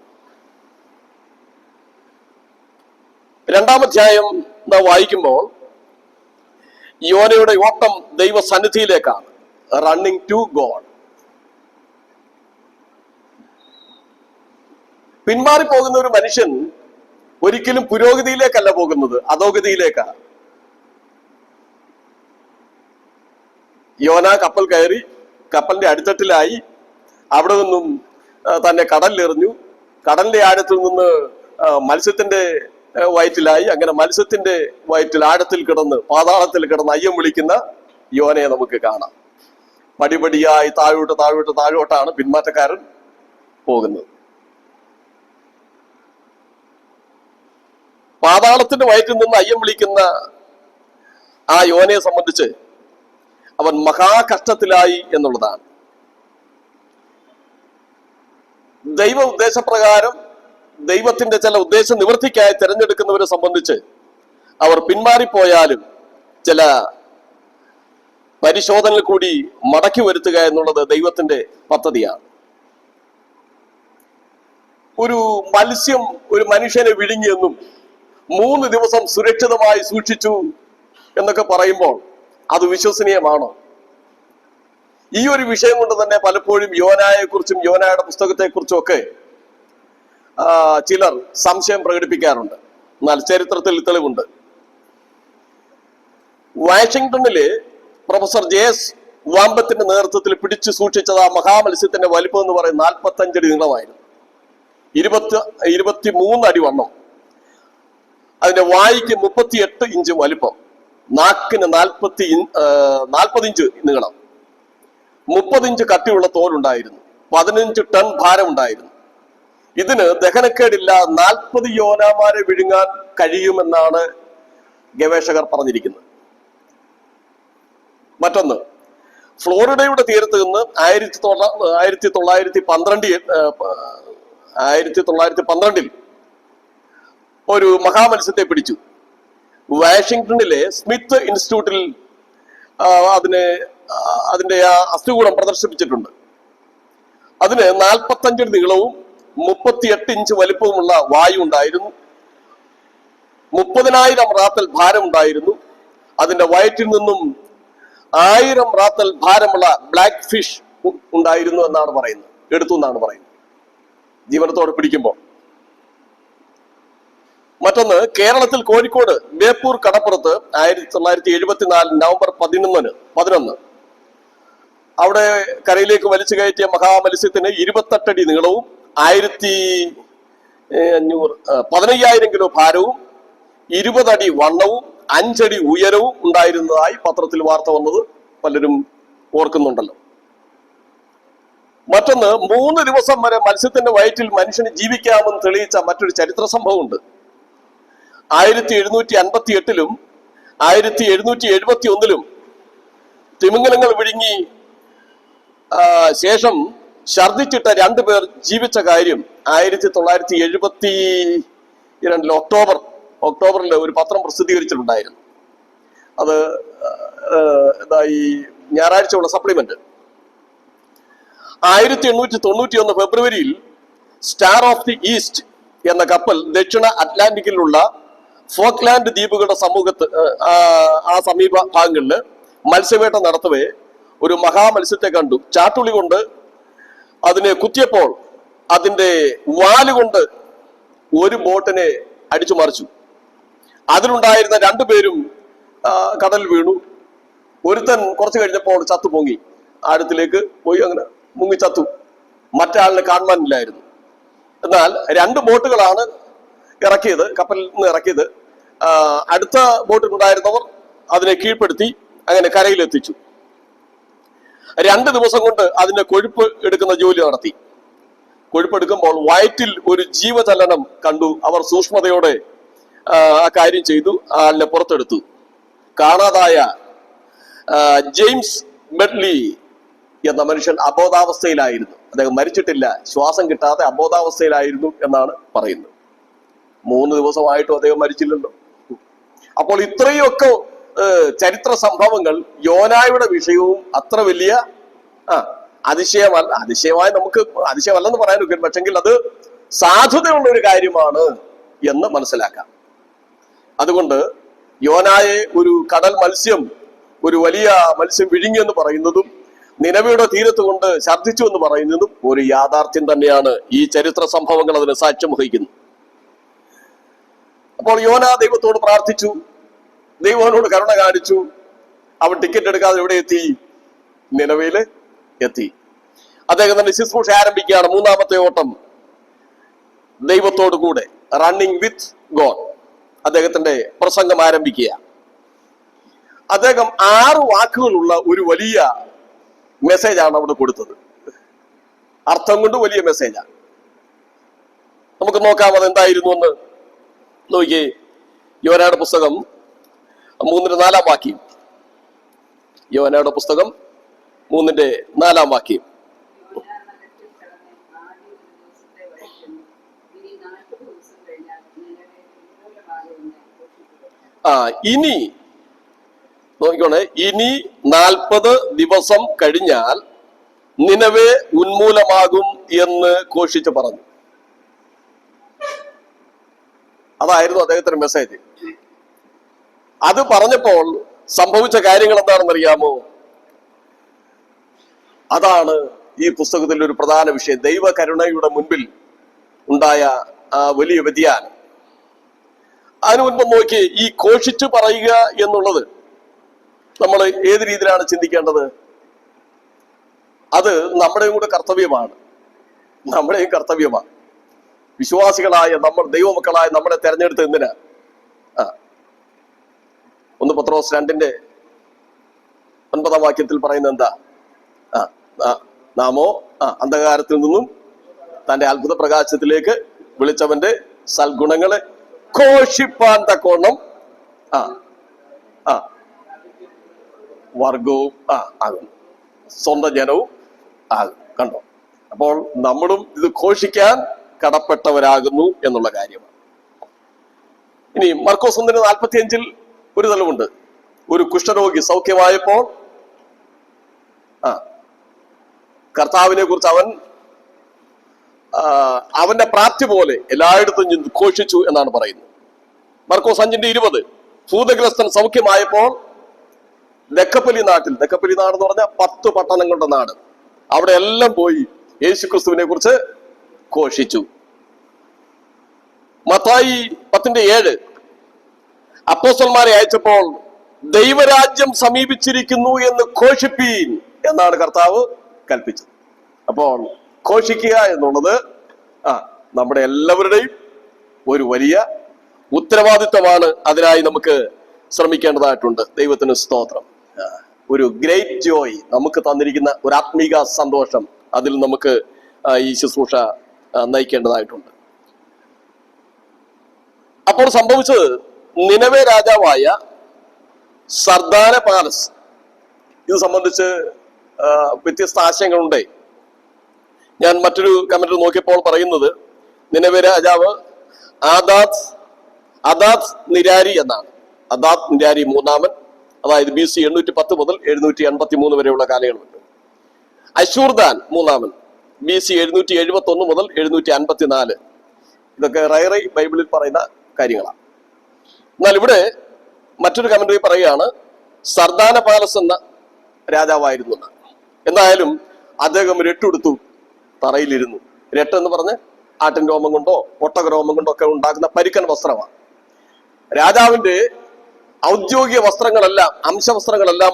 2-ാം അധ്യായം നാം വായിക്കുമ്പോൾ യോനയുടെ ഓട്ടം ദൈവസന്നിധിയിലേക്കാണ്, റണ്ണിങ് ടു ഗോഡ്. പിന്മാറിപ്പോകുന്ന ഒരു മനുഷ്യൻ ഒരിക്കലും പുരോഗതിയിലേക്കല്ല പോകുന്നത്, അധോഗതിയിലേക്കാണ്. യോന കപ്പൽ കയറി, കപ്പലിന്റെ അടിത്തട്ടിലായി, അവിടെ നിന്നും തന്നെ കടലിലെറിഞ്ഞു, കടലിന്റെ ആഴത്തിൽ നിന്ന് മത്സ്യത്തിന്റെ വയറ്റിലായി. അങ്ങനെ മത്സ്യത്തിന്റെ വയറ്റിൽ ആഴത്തിൽ കിടന്ന്, പാതാളത്തിൽ കിടന്ന് അയ്യം വിളിക്കുന്ന യോനയെ നമുക്ക് കാണാം. പടിപടിയായി താഴോട്ടാണ് പിന്മാറ്റക്കാരൻ പോകുന്നത്. പാതാളത്തിന്റെ വയറ്റിൽ നിന്ന് അയ്യം വിളിക്കുന്ന ആ യോനയെ സംബന്ധിച്ച് അവൻ മഹാകഷ്ടത്തിലായി എന്നുള്ളതാണ്. ദൈവ ഉദ്ദേശപ്രകാരം ദൈവത്തിന്റെ ചില ഉദ്ദേശ നിവൃത്തിക്കായി തിരഞ്ഞെടുക്കുന്നവരെ സംബന്ധിച്ച് അവർ പിന്മാറിപ്പോയാലും ചില പരിശോധനകൾ കൂടി മടക്കി വരുത്തുക എന്നുള്ളത് ദൈവത്തിന്റെ പദ്ധതിയാണ്. ഒരു മത്സ്യം ഒരു മനുഷ്യനെ വിഴുങ്ങിയെന്നും 3 ദിവസം സുരക്ഷിതമായി സൂക്ഷിച്ചു എന്നൊക്കെ പറയുമ്പോൾ അത് വിശ്വസനീയമാണോ? ഈ ഒരു വിഷയം കൊണ്ട് തന്നെ പലപ്പോഴും യോനായെ കുറിച്ചും യോനായുടെ പുസ്തകത്തെ കുറിച്ചും ഒക്കെ ചിലർ സംശയം പ്രകടിപ്പിക്കാറുണ്ട്. എന്നാൽ ചരിത്രത്തിൽ തെളിവുണ്ട്. വാഷിംഗ്ടണില് പ്രൊഫസർ JS വാമ്പത്തിന്റെ നേതൃത്വത്തിൽ പിടിച്ചു സൂക്ഷിച്ചത് ആ മഹാമത്സ്യത്തിന്റെ വലിപ്പം എന്ന് പറയുന്നത് 45 അടി നീളമായിരുന്നു, 23 അടി വണ്ണം, അതിന്റെ വായിക്ക് 38 ഇഞ്ച് വലിപ്പം, നാക്കിന് 40 ഇഞ്ച് നീളം, 30 ഇഞ്ച് കട്ടിയുള്ള തോലുണ്ടായിരുന്നു, 15 ടൺ ഭാരം ഉണ്ടായിരുന്നു. ഇതിന് ദഹനക്കേടില്ല, 40 യോനാമാരെ വിഴുങ്ങാൻ കഴിയുമെന്നാണ് ഗവേഷകർ പറഞ്ഞിരിക്കുന്നത്. മറ്റൊന്ന്, ഫ്ലോറിഡയുടെ തീരത്ത് നിന്ന് 1912 ഒരു മഹാമത്സ്യത്തെ പിടിച്ചു. വാഷിംഗ്ടണിലെ സ്മിത്ത് ഇൻസ്റ്റിറ്റ്യൂട്ടിൽ അതിന്റെ അസ്ഥികൂടം പ്രദർശിപ്പിച്ചിട്ടുണ്ട്. അതിന് 45 നീളവും 38 ഇഞ്ച് വലിപ്പവുമുള്ള വായു ഉണ്ടായിരുന്നു, 30,000 റാത്തൽ ഭാരമുണ്ടായിരുന്നു. അതിന്റെ വയറ്റിൽ നിന്നും 1000 റാത്തൽ ഭാരമുള്ള ബ്ലാക്ക് ഫിഷ് ഉണ്ടായിരുന്നു എന്നാണ് പറയുന്നത്, എടുത്തു എന്നാണ് പറയുന്നത് ജീവനത്തോടെ പിടിക്കുമ്പോൾ. മറ്റൊന്ന്, കേരളത്തിൽ കോഴിക്കോട് ബേപ്പൂർ കടപ്പുറത്ത് 1974 നവംബർ 11 അവിടെ കരയിലേക്ക് വലിച്ചു കയറ്റിയ മഹാമത്സ്യത്തിന് 28 അടി നീളവും 15,000 കിലോ ഭാരവും 20 അടി വണ്ണവും 5 അടി ഉയരവും ഉണ്ടായിരുന്നതായി പത്രത്തിൽ വാർത്ത വന്നത് പലരും ഓർക്കുന്നുണ്ടല്ലോ. മറ്റൊന്ന്, 3 ദിവസം വരെ മത്സ്യത്തിന്റെ വയറ്റിൽ മനുഷ്യന് ജീവിക്കാമെന്ന് തെളിയിച്ച മറ്റൊരു ചരിത്ര സംഭവമുണ്ട്. 1758 1771 തിമിംഗലങ്ങൾ വിഴുങ്ങി ശേഷം ഛർദിച്ചിട്ട 2 പേർ ജീവിച്ച കാര്യം 1972 ഒക്ടോബറിൽ ഒരു പത്രം പ്രസിദ്ധീകരിച്ചിട്ടുണ്ടായിരുന്നു. അത് ഈ ഞായറാഴ്ചയുള്ള സപ്ലിമെന്റ്. 1891 ഫെബ്രുവരിയിൽ സ്റ്റാർ ഓഫ് ദി ഈസ്റ്റ് എന്ന കപ്പൽ ദക്ഷിണ അറ്റ്ലാന്റിക്കിലുള്ള ഫോക്ലാൻഡ് ദ്വീപുകളുടെ സമീപ ഭാഗങ്ങളിൽ മത്സ്യവേട്ട നടത്തവേ ഒരു മഹാമത്സ്യത്തെ കണ്ടു. ചാട്ടുളി കൊണ്ട് അതിനെ കുത്തിയപ്പോൾ അതിന്റെ വാലുകൊണ്ട് ഒരു ബോട്ടിനെ അടിച്ചു മറിച്ചു. അതിലുണ്ടായിരുന്ന 2 പേരും കടലിൽ വീണു. ഒരുത്തൻ കുറച്ചു കഴിഞ്ഞപ്പോൾ ചത്തു പൊങ്ങി, ആഴത്തിലേക്ക് പോയി, അങ്ങനെ മുങ്ങി ചത്തു. മറ്റാളിനെ കാണാനില്ലായിരുന്നു. എന്നാൽ 2 ബോട്ടുകളാണ് ഇറക്കിയത്, കപ്പലിൽ നിന്ന് ഇറക്കിയത്. അടുത്ത ബോട്ടിലുണ്ടായിരുന്നവർ അതിനെ കീഴ്പ്പെടുത്തി അങ്ങനെ കരയിലെത്തിച്ചു. 2 ദിവസം കൊണ്ട് അതിന്റെ കൊഴുപ്പ് എടുക്കുന്ന ജോലി നടത്തി. കൊഴുപ്പെടുക്കുമ്പോൾ വയറ്റിൽ ഒരു ജീവചലനം കണ്ടു. അവർ സൂക്ഷ്മതയോടെ ആ കാര്യം ചെയ്തു. ആളിനെ പുറത്തെടുത്തു. കാണാതായ ജെയിംസ് ബെഡ്ലി എന്ന മനുഷ്യൻ അബോധാവസ്ഥയിലായിരുന്നു. അദ്ദേഹം മരിച്ചിട്ടില്ല, ശ്വാസം കിട്ടാതെ അബോധാവസ്ഥയിലായിരുന്നു എന്നാണ് പറയുന്നത്. 3 ദിവസമായിട്ടും അദ്ദേഹം മരിച്ചില്ലല്ലോ. അപ്പോൾ ഇത്രയൊക്കെ ചരിത്ര സംഭവങ്ങൾ യോനായുടെ വിഷയവും അത്ര വലിയ അതിശയമായി നമുക്ക് അതിശയമല്ലെന്ന് പറയാൻ പക്ഷെങ്കിൽ അത് സാധുതയുള്ള ഒരു കാര്യമാണ് എന്ന് മനസ്സിലാക്കാം. അതുകൊണ്ട് യോനായെ ഒരു കടൽ മത്സ്യം, ഒരു വലിയ മത്സ്യം വിഴുങ്ങിയെന്ന് പറയുന്നതും നിനവയുടെ തീരത്ത് കൊണ്ട് ഛർദ്ദിച്ചു എന്ന് പറയുന്നതും ഒരു യാഥാർത്ഥ്യം തന്നെയാണ്. ഈ ചരിത്ര സംഭവങ്ങൾ അതിന് സാക്ഷ്യം വഹിക്കുന്നു. അപ്പോൾ യോന ദൈവത്തോട് പ്രാർത്ഥിച്ചു, ദൈവനോട് കരുണ കാണിച്ചു. അവൻ ടിക്കറ്റ് എടുക്കാതെ എവിടെ എത്തി? നിനവയില് എത്തി. അദ്ദേഹം തന്നെ ശുശ്രൂഷ ആരംഭിക്കുകയാണ്. 3-ാമത്തെ ഓട്ടം ദൈവത്തോടു കൂടെ, റണ്ണിങ് വിത്ത് ഗോഡ്. അദ്ദേഹത്തിന്റെ പ്രസംഗം ആരംഭിക്കുക. അദ്ദേഹം 6 വാക്കുകളുള്ള ഒരു വലിയ മെസ്സേജാണ് അവിടെ കൊടുത്തത്. അർത്ഥം കൊണ്ട് വലിയ മെസ്സേജാണ്. നമുക്ക് നോക്കാം അതെന്തായിരുന്നു എന്ന്. നോക്കിയേ, യോനായുടെ പുസ്തകം 3-4 വാക്യം. യോനായുടെ പുസ്തകം 3-4 വാക്യം. ഇനി നോക്കിക്കോണേ, ഇനി 40 ദിവസം കഴിഞ്ഞാൽ നിനവേ ഉന്മൂലമാകും എന്ന് ഘോഷിച്ച് പറഞ്ഞു. അതായിരുന്നു അദ്ദേഹത്തിന്റെ മെസ്സേജ്. അത് പറഞ്ഞപ്പോൾ സംഭവിച്ച കാര്യങ്ങൾ എന്താണെന്ന് അറിയാമോ? അതാണ് ഈ പുസ്തകത്തിൽ ഒരു പ്രധാന വിഷയം. ദൈവകരുണയുടെ മുൻപിൽ ഉണ്ടായ വലിയ വ്യതിയാനം. അതിനു മുൻപ് നോക്കി, ഈ ഘോഷിച്ചു പറയുക എന്നുള്ളത് നമ്മൾ ഏത് രീതിയിലാണ് ചിന്തിക്കേണ്ടത്? അത് നമ്മുടെയും കൂടെ കർത്തവ്യമാണ്. നമ്മുടെയും കർത്തവ്യമാണ്. വിശ്വാസികളായ നമ്മൾ, ദൈവമക്കളായ നമ്മളെ തെരഞ്ഞെടുത്ത് എന്തിനാ? 1 പത്രോസ് 2-9 വാക്യത്തിൽ പറയുന്നത് എന്താ? നാമോ അന്ധകാരത്തിൽ നിന്നും തന്റെ അത്ഭുത പ്രകാശത്തിലേക്ക് വിളിച്ചവന്റെ സൽഗുണങ്ങളെ ഘോഷിപ്പാൻ തക്കോണം വർഗവും ആകും, സ്വന്തം ജനവും ആകും. കണ്ടോ? അപ്പോൾ നമ്മളും ഇത് ഘോഷിക്കാൻ കടപ്പെട്ടവരാകുന്നു എന്നുള്ള കാര്യമാണ്. ഇനി മർക്കോസ് 1:45 ഒരു തെളിവുണ്ട്. ഒരു കുഷ്ഠരോഗി സൗഖ്യമായപ്പോൾ കർത്താവിനെ കുറിച്ച് അവന്റെ പ്രാപ്തി പോലെ എല്ലായിടത്തും ഘോഷിച്ചു എന്നാണ് പറയുന്നത്. മർക്കോസ് 5:20 ഭൂതഗ്രസ്തൻ സൗഖ്യമായപ്പോൾ ദക്കപ്പലി നാട്ടിൽ, ദക്കപ്പലി നാട് എന്ന് പറഞ്ഞാൽ 10 പട്ടണങ്ങളുടെ നാട്, അവിടെ എല്ലാം പോയി യേശുക്രിസ്തുവിനെ കുറിച്ച് ഘോഷിച്ചു. മത്തായി 10:7 അപ്പോസ്തലന്മാരെ അയച്ചപ്പോൾ ദൈവരാജ്യം സമീപിച്ചിരിക്കുന്നു എന്ന് ഘോഷിപ്പീൻ എന്നാണ് കർത്താവ് കൽപ്പിച്ചത്. അപ്പോൾ ഘോഷിക്കുക എന്നുള്ളത് നമ്മുടെ എല്ലാവരുടെയും ഒരു വലിയ ഉത്തരവാദിത്വമാണ്. അതിനായി നമുക്ക് ശ്രമിക്കേണ്ടതായിട്ടുണ്ട്. ദൈവത്തിന് സ്തോത്രം. ഒരു ഗ്രേറ്റ് ജോയ് നമുക്ക് തന്നിരിക്കുന്ന ഒരു ആത്മീക സന്തോഷം, അതിൽ നമുക്ക് ഈ ശുശ്രൂഷ നയിക്കേണ്ടതായിട്ടുണ്ട്. അപ്പോൾ സംഭവിച്ചത്, നിനവേ രാജാവായ സർദാന പാലസ്, ഇത് സംബന്ധിച്ച് വ്യത്യസ്ത ആശയങ്ങളുണ്ട്. ഞാൻ മറ്റൊരു കമന്റിൽ നോക്കിയപ്പോൾ പറയുന്നത് നിനവേ രാജാവ് അദാദ് നിരാരി എന്നാണ്. അദാദ് നിരാരി 3-ാമൻ, അതായത് BC 810 മുതൽ 783 വരെയുള്ള കാലയളവുണ്ട്. അശൂർദാൻ 3-ാമൻ BC 771 മുതൽ 754. ഇതൊക്കെ റൈറൈ ബൈബിളിൽ പറയുന്ന കാര്യങ്ങളാണ്. എന്നാൽ ഇവിടെ മറ്റൊരു കമന്ററി പറയുകയാണ് സർദാന പാലസ് എന്ന രാജാവായിരുന്നു. എന്തായാലും അദ്ദേഹം രട്ടെടുത്തു, തറയിലിരുന്നു. രട്ടെന്ന് പറഞ്ഞ് ആട്ടിൻ രോമം കൊണ്ടോ ഒട്ടക രോമം കൊണ്ടോ ഒക്കെ ഉണ്ടാക്കുന്ന പരിക്കൻ വസ്ത്രമാണ്. രാജാവിന്റെ ഔദ്യോഗിക വസ്ത്രങ്ങളെല്ലാം, അംശവസ്ത്രങ്ങളെല്ലാം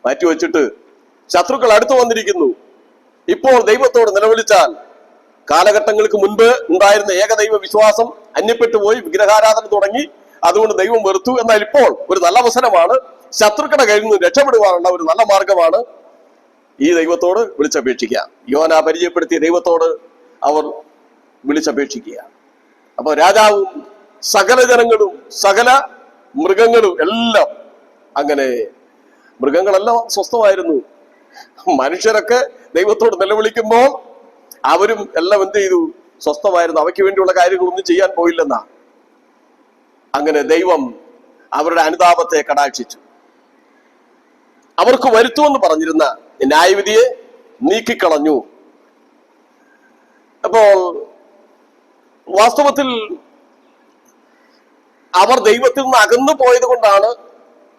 മാറ്റിവെച്ചിട്ട് ശത്രുക്കൾ അടുത്തു വന്നിരിക്കുന്നു, ഇപ്പോൾ ദൈവത്തോട് നിലവിളിച്ചാൽ കാലഘട്ടങ്ങൾക്ക് മുൻപ് ഉണ്ടായിരുന്ന ഏകദൈവ വിശ്വാസം അന്യപ്പെട്ടു പോയി, വിഗ്രഹാരാധന തുടങ്ങി. അതുകൊണ്ട് ദൈവം വെറുത്തു. എന്നാൽ ഇപ്പോൾ ഒരു നല്ല അവസരമാണ്, ശത്രുക്കളുടെ കയ്യിൽ നിന്ന് രക്ഷപ്പെടുവാനുള്ള ഒരു നല്ല മാർഗമാണ് ഈ ദൈവത്തോട് വിളിച്ചപേക്ഷിക്കുക. യോന പരിചയപ്പെടുത്തിയ ദൈവത്തോട് അവർ വിളിച്ചപേക്ഷിക്കുക. അപ്പൊ രാജാവും സകല ജനങ്ങളും സകല മൃഗങ്ങളും എല്ലാം, അങ്ങനെ മൃഗങ്ങളെല്ലാം സ്വസ്ഥമായിരുന്നു. മനുഷ്യരൊക്കെ ദൈവത്തോട് നിലവിളിക്കുമ്പോൾ അവരും എല്ലാം എന്ത് ചെയ്തു? സ്വസ്ഥമായിരുന്നു. അവയ്ക്ക് വേണ്ടിയുള്ള കാര്യങ്ങളൊന്നും ചെയ്യാൻ പോയില്ലെന്നാ. അങ്ങനെ ദൈവം അവരുടെ അനുതാപത്തെ കടാക്ഷിച്ചു. അവർക്ക് വരുത്തുമെന്ന് പറഞ്ഞിരുന്ന ന്യായവിധിയെ നീക്കിക്കളഞ്ഞു. അപ്പോൾ വാസ്തവത്തിൽ അവർ ദൈവത്തിൽ നിന്ന് അകന്നു പോയത് കൊണ്ടാണ്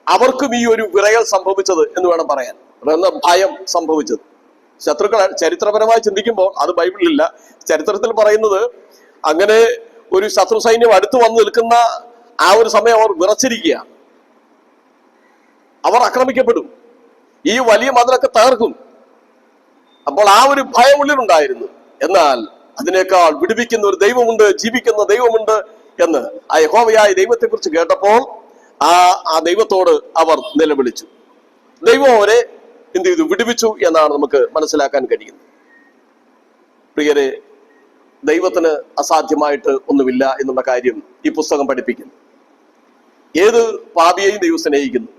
അവർക്കും ഈ ഒരു വിറയൽ സംഭവിച്ചത് എന്ന് വേണം പറയാൻ, ഭയം സംഭവിച്ചത്. ശത്രുക്കൾ ചരിത്രപരമായി ചിന്തിക്കുമ്പോൾ, അത് ബൈബിളിലില്ല, ചരിത്രത്തിൽ പറയുന്നത് അങ്ങനെ ഒരു ശത്രു സൈന്യം അടുത്ത് വന്നു നിൽക്കുന്ന ആ ഒരു സമയം അവർ വിറച്ചിരിക്കുകയാണ്. അവർ ആക്രമിക്കപ്പെടും, ഈ വലിയ മതിലൊക്കെ തകർക്കും. അപ്പോൾ ആ ഒരു ഭയം ഉള്ളിലുണ്ടായിരുന്നു. എന്നാൽ അതിനേക്കാൾ വിടുവിക്കുന്ന ഒരു ദൈവമുണ്ട്, ജീവിക്കുന്ന ദൈവമുണ്ട് എന്ന് ആ യഹോവയായ ദൈവത്തെ കുറിച്ച് കേട്ടപ്പോൾ ആ ദൈവത്തോട് അവർ നിലവിളിച്ചു. ദൈവം അവരെ എന്ത് ചെയ്തു? വിടുവിച്ചു എന്നാണ് നമുക്ക് മനസ്സിലാക്കാൻ കഴിയുന്നത്. പ്രിയരെ, ദൈവത്തിന് അസാധ്യമായിട്ട് ഒന്നുമില്ല എന്നുള്ള കാര്യം ഈ പുസ്തകം പഠിപ്പിക്കുന്നു. ഏത് പാപിയെയും ദൈവം സ്നേഹിക്കുന്നു,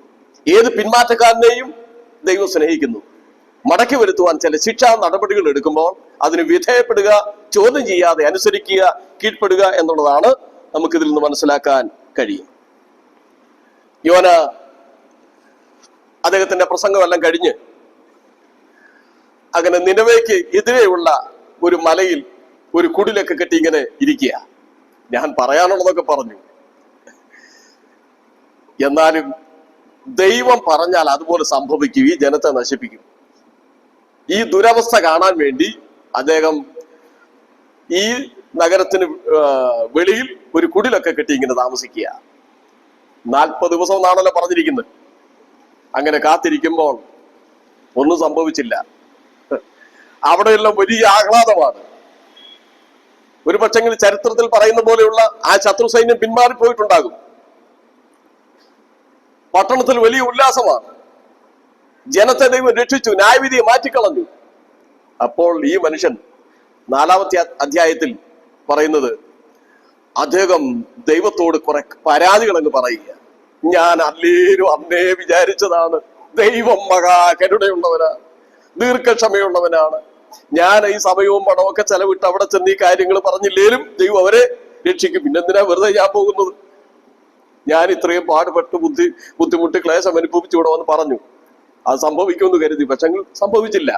ഏത് പിന്മാറ്റക്കാരനെയും ദൈവം സ്നേഹിക്കുന്നു. മടക്കി വരുത്തുവാൻ ചില ശിക്ഷാ നടപടികൾ എടുക്കുമ്പോൾ അതിന് വിധേയപ്പെടുക, ചോദ്യം ചെയ്യാതെ അനുസരിക്കുക, കീഴ്പ്പെടുക എന്നുള്ളതാണ് നമുക്കിതിൽ നിന്ന് മനസ്സിലാക്കാൻ കഴിയും. യോന അദ്ദേഹത്തിന്റെ പ്രസംഗമെല്ലാം കഴിഞ്ഞ് അങ്ങനെ നിനവേക്ക് എതിരെയുള്ള ഒരു മലയിൽ ഒരു കുടിലൊക്കെ കെട്ടി ഇങ്ങനെ ഇരിക്കുക. ഞാൻ പറയാനുള്ളതൊക്കെ പറഞ്ഞു. എന്നാലും ദൈവം പറഞ്ഞാൽ അതുപോലെ സംഭവിക്കും. ഈ ജനത്തെ നശിപ്പിക്കും. ഈ ദുരവസ്ഥ കാണാൻ വേണ്ടി അദ്ദേഹം ഈ നഗരത്തിന് വെളിയിൽ ഒരു കുടിലൊക്കെ കെട്ടി ഇങ്ങനെ താമസിക്കുക. 40 ദിവസം എന്നാണല്ലോ പറഞ്ഞിരിക്കുന്നത്. അങ്ങനെ കാത്തിരിക്കുമ്പോൾ ഒന്നും സംഭവിച്ചില്ല. അവിടെയെല്ലാം വലിയ ആഹ്ലാദമാണ്. ഒരു പക്ഷെങ്കിൽ ചരിത്രത്തിൽ പറയുന്ന പോലെയുള്ള ആ ശത്രു സൈന്യം പിന്മാറിപ്പോയിട്ടുണ്ടാകും. പട്ടണത്തിൽ വലിയ ഉല്ലാസമാണ്. ജനത്തെ ദൈവം രക്ഷിച്ചു, ന്യായവിധിയെ മാറ്റിക്കളഞ്ഞു. അപ്പോൾ ഈ മനുഷ്യൻ 4-ാമത്തെ അധ്യായത്തിൽ പറയുന്നത്, അദ്ദേഹം ദൈവത്തോട് കുറെ പരാതികൾ അങ്ങ് പറയുക. ഞാൻ അന്നേ വിചാരിച്ചതാണ്, ദൈവം മഹാകരുണയുള്ളവനാണ്, ദീർഘക്ഷമയുള്ളവനാണ്. ഞാൻ ഈ സമയവും പണമൊക്കെ ചെലവിട്ട് അവിടെ ചെന്ന് ഈ കാര്യങ്ങൾ പറഞ്ഞില്ലേലും ദൈവം അവരെ രക്ഷിക്കും. പിന്നെന്തിനാ വെറുതെ ഞാൻ പോകുന്നത്? ഞാൻ ഇത്രയും പാടുപെട്ട് ബുദ്ധിമുട്ടി ക്ലേശം അനുഭവിച്ചു ഇവിടെ വന്ന് പറഞ്ഞു, അത് സംഭവിക്കുമെന്ന് കരുതി. പക്ഷെ സംഭവിച്ചില്ല.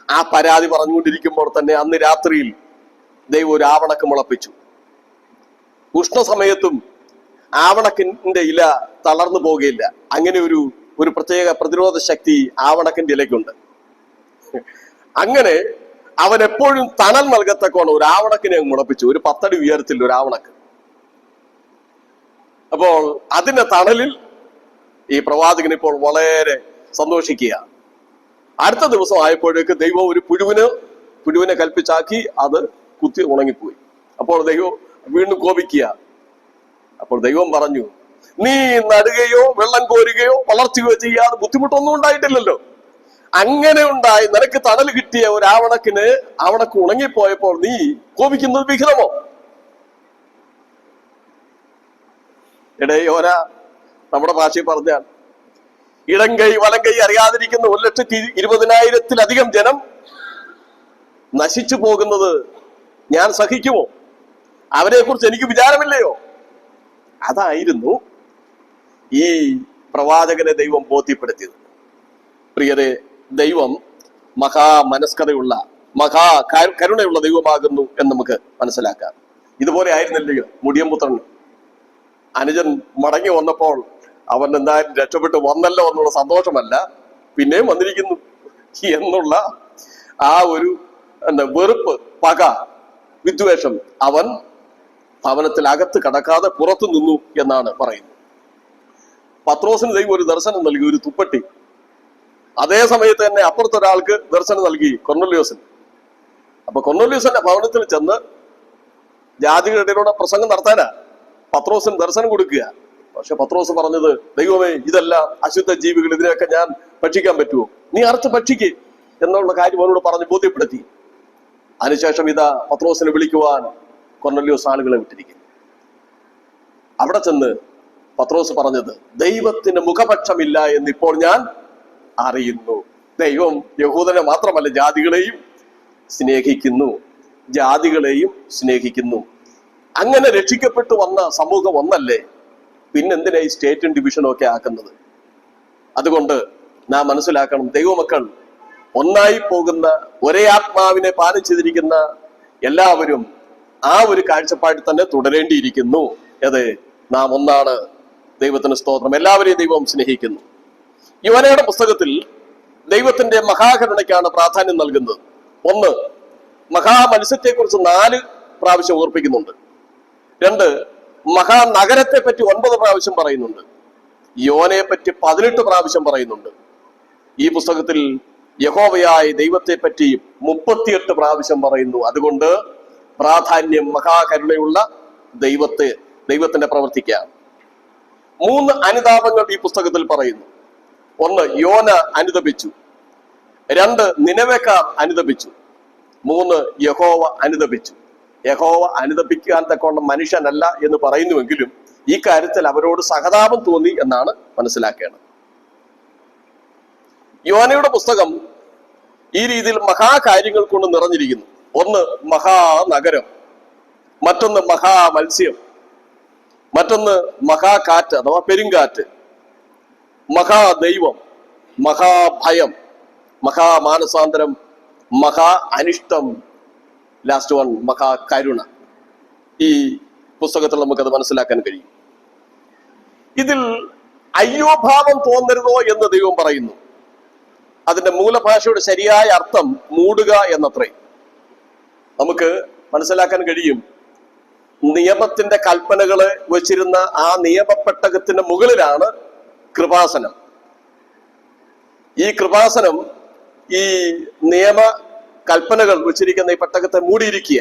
ആ പരാതി പറഞ്ഞുകൊണ്ടിരിക്കുമ്പോൾ തന്നെ അന്ന് രാത്രിയിൽ ദൈവം ഒരു ആവണക്ക് മുളപ്പിച്ചു. ഉഷ്ണസമയത്തും ആവണക്കിന്റെ ഇല തളർന്നു പോകുകയില്ല. അങ്ങനെ ഒരു പ്രത്യേക പ്രതിരോധ ശക്തി ആവണക്കിന്റെ ഇലയ്ക്കുണ്ട്. അങ്ങനെ അവൻ എപ്പോഴും തണൽ നൽകത്തക്കോണം ഒരു ആവണക്കിനെ മുളപ്പിച്ചു. ഒരു 10 അടി ഉയരത്തിൽ ഒരു ആവണക്ക്. അപ്പോൾ അതിന്റെ തണലിൽ ഈ പ്രവാചകൻ ഇപ്പോൾ വളരെ സന്തോഷിക്കുക. അടുത്ത ദിവസം ആയപ്പോഴേക്ക് ദൈവം ഒരു പുഴുവിനെ കൽപ്പിച്ചാക്കി അത് കുത്തി ഉണങ്ങിപ്പോയി. അപ്പോൾ ദൈവം വീണ്ടും കോപിക്കുക. അപ്പോൾ ദൈവം പറഞ്ഞു, നീ നടുകയോ വെള്ളം കോരുകയോ വളർത്തുകയോ ചെയ്യാതെ ബുദ്ധിമുട്ടൊന്നും ഉണ്ടായിട്ടില്ലല്ലോ. അങ്ങനെ ഉണ്ടായി നിനക്ക് തണൽ കിട്ടിയ ഒരു ആവണക്ക് ഉണങ്ങിപ്പോയപ്പോൾ നീ കോപിക്കുന്നത് വിഹിതമോ? യോന നമ്മുടെ ഭാഷയിൽ പറഞ്ഞാൽ ഇടം കൈ വലം കൈ അറിയാതിരിക്കുന്ന 1,20,000-ത്തിലധികം ജനം നശിച്ചു പോകുന്നത് ഞാൻ സഹിക്കുമോ? അവരെ കുറിച്ച് എനിക്ക് വിചാരമില്ലയോ? അതായിരുന്നു ഈ പ്രവാചകനെ ദൈവം ബോധ്യപ്പെടുത്തിയത്. പ്രിയരെ, ദൈവം മഹാമനസ്കതയുള്ള കരുണയുള്ള ദൈവമാകുന്നു എന്ന് നമുക്ക് മനസ്സിലാക്കാം. ഇതുപോലെ ആയിരുന്നില്ലയോ മുടിയംപുത്രൻ? അനുജൻ മടങ്ങി വന്നപ്പോൾ അവൻ എന്തായാലും രക്ഷപ്പെട്ട് വന്നല്ലോ എന്നുള്ള സന്തോഷമല്ല, പിന്നെയും വന്നിരിക്കുന്നു എന്നുള്ള ആ ഒരു വെറുപ്പ്, പക, വിദ്വേഷം അവൻ ഭവനത്തിൽ അകത്ത് കടക്കാതെ പുറത്തു നിന്നു എന്നാണ് പറയുന്നത്. പത്രോസിന് ദൈവം ഒരു ദർശനം നൽകി, ഒരു തുപ്പട്ടി. അതേ സമയത്ത് തന്നെ അപ്പുറത്തൊരാൾക്ക് ദർശനം നൽകി, കൊർന്നല്യോസിന്. അപ്പൊ കൊർന്നേല്യോസിന്റെ ഭവനത്തിൽ ചെന്ന് ജാതികളുടെ ഇടയിലൂടെ പ്രസംഗം നടത്താനാ പത്രോസിന് ദർശനം കൊടുക്കുക. പക്ഷെ പത്രോസ് പറഞ്ഞത്, ദൈവമേ, ഇതെല്ലാം അശുദ്ധ ജീവികൾ, ഇതിനെയൊക്കെ ഞാൻ ഭക്ഷിക്കാൻ പറ്റുമോ? നീ അറുത്ത് ഭക്ഷിക്ക് എന്നുള്ള കാര്യം അവനോട് പറഞ്ഞ് ബോധ്യപ്പെടുത്തി. അതിനുശേഷം ഇതാ പത്രോസിനെ വിളിക്കുവാൻ കൊർന്നേല്യോസ് ആളുകളെ വിട്ടിരിക്കുന്നു. അവിടെ ചെന്ന് പത്രോസ് പറഞ്ഞത്, ദൈവത്തിന് മുഖപക്ഷമില്ല എന്നിപ്പോൾ ഞാൻ അറിയുന്നു. ദൈവം യഹൂദനെ മാത്രമല്ല ജാതികളെയും സ്നേഹിക്കുന്നു, ജാതികളെയും സ്നേഹിക്കുന്നു. അങ്ങനെ രക്ഷിക്കപ്പെട്ടു വന്ന സമൂഹം ഒന്നല്ലേ, പിന്നെന്തിനാ ഈ സ്റ്റേറ്റും ഡിവിഷനും ഒക്കെ ആക്കുന്നത്? അതുകൊണ്ട് നാം മനസ്സിലാക്കണം, ദൈവമക്കൾ ഒന്നായി പോകുന്ന, ഒരേ ആത്മാവിനെ പാനം ചെയ്തിരിക്കുന്ന എല്ലാവരും ആ ഒരു കാഴ്ചപ്പാടിൽ തന്നെ തുടരേണ്ടിയിരിക്കുന്നു. അതെ, നാം ഒന്നാണ്. ദൈവത്തിന് സ്തോത്രം. എല്ലാവരെയും ദൈവം സ്നേഹിക്കുന്നു. യോനയുടെ പുസ്തകത്തിൽ ദൈവത്തിന്റെ മഹാകരുണയ്ക്കാണ് പ്രാധാന്യം നൽകുന്നത്. ഒന്ന്, മഹാമത്സ്യത്തെക്കുറിച്ച് 4 പ്രാവശ്യം ഓർപ്പിക്കുന്നുണ്ട്. 2, മഹാനഗരത്തെ പറ്റി 9 പ്രാവശ്യം പറയുന്നുണ്ട്. യോനയെ പറ്റി 18 പ്രാവശ്യം പറയുന്നുണ്ട്. ഈ പുസ്തകത്തിൽ യഹോവയായ ദൈവത്തെ പറ്റി 38 പ്രാവശ്യം പറയുന്നു. അതുകൊണ്ട് പ്രാധാന്യം മഹാകരുണയുള്ള ദൈവത്തിന്റെ പ്രവർത്തിക്കാം. 3 അനുതാപങ്ങൾ ഈ പുസ്തകത്തിൽ പറയുന്നു. 1, യോന അനുതപിച്ചു. 2, നിനവേക്കാർ അനുതപിച്ചു. 3, യഹോവ അനുതപിച്ചു. യഹോവ അനുതപിക്കാൻ തക്കവണ്ണം മനുഷ്യനല്ല എന്ന് പറയുന്നുവെങ്കിലും ഈ കാര്യത്തിൽ അവരോട് സഹതാപം തോന്നി എന്നാണ് മനസ്സിലാക്കേണ്ടത്. യോനയുടെ പുസ്തകം ഈ രീതിയിൽ മഹാകാര്യങ്ങൾ കൊണ്ട് നിറഞ്ഞിരിക്കുന്നു. 1, മഹാനഗരം. മറ്റൊന്ന് മഹാമത്സ്യം. മറ്റൊന്ന് മഹാകാറ്റ് അഥവാ പെരുങ്കാറ്റ്. മഹാദൈവം, മഹാഭയം, മഹാമാനസാന്തരം, മഹാ അനിഷ്ടം, ലാസ്റ്റ് 1 മഹാകരുണ. ഈ പുസ്തകത്തിൽ നമുക്കത് മനസ്സിലാക്കാൻ കഴിയും. ഇതിൽ അയ്യോഭാവം തോന്നരുതോ എന്ന് ദൈവം പറയുന്നു. അതിന്റെ മൂലഭാഷയുടെ ശരിയായ അർത്ഥം മൂടുക എന്നത്രേ. നമുക്ക് മനസ്സിലാക്കാൻ കഴിയും, നിയമത്തിന്റെ കൽപ്പനകള് വച്ചിരുന്ന ആ നിയമപ്പെട്ടകത്തിന്റെ മുകളിലാണ് കൃപാസനം. ഈ കൃപാസനം ഈ നിയമ കൽപ്പനകൾ വച്ചിരിക്കുന്ന ഈ പെട്ടകത്തെ മൂടിയിരിക്കുക.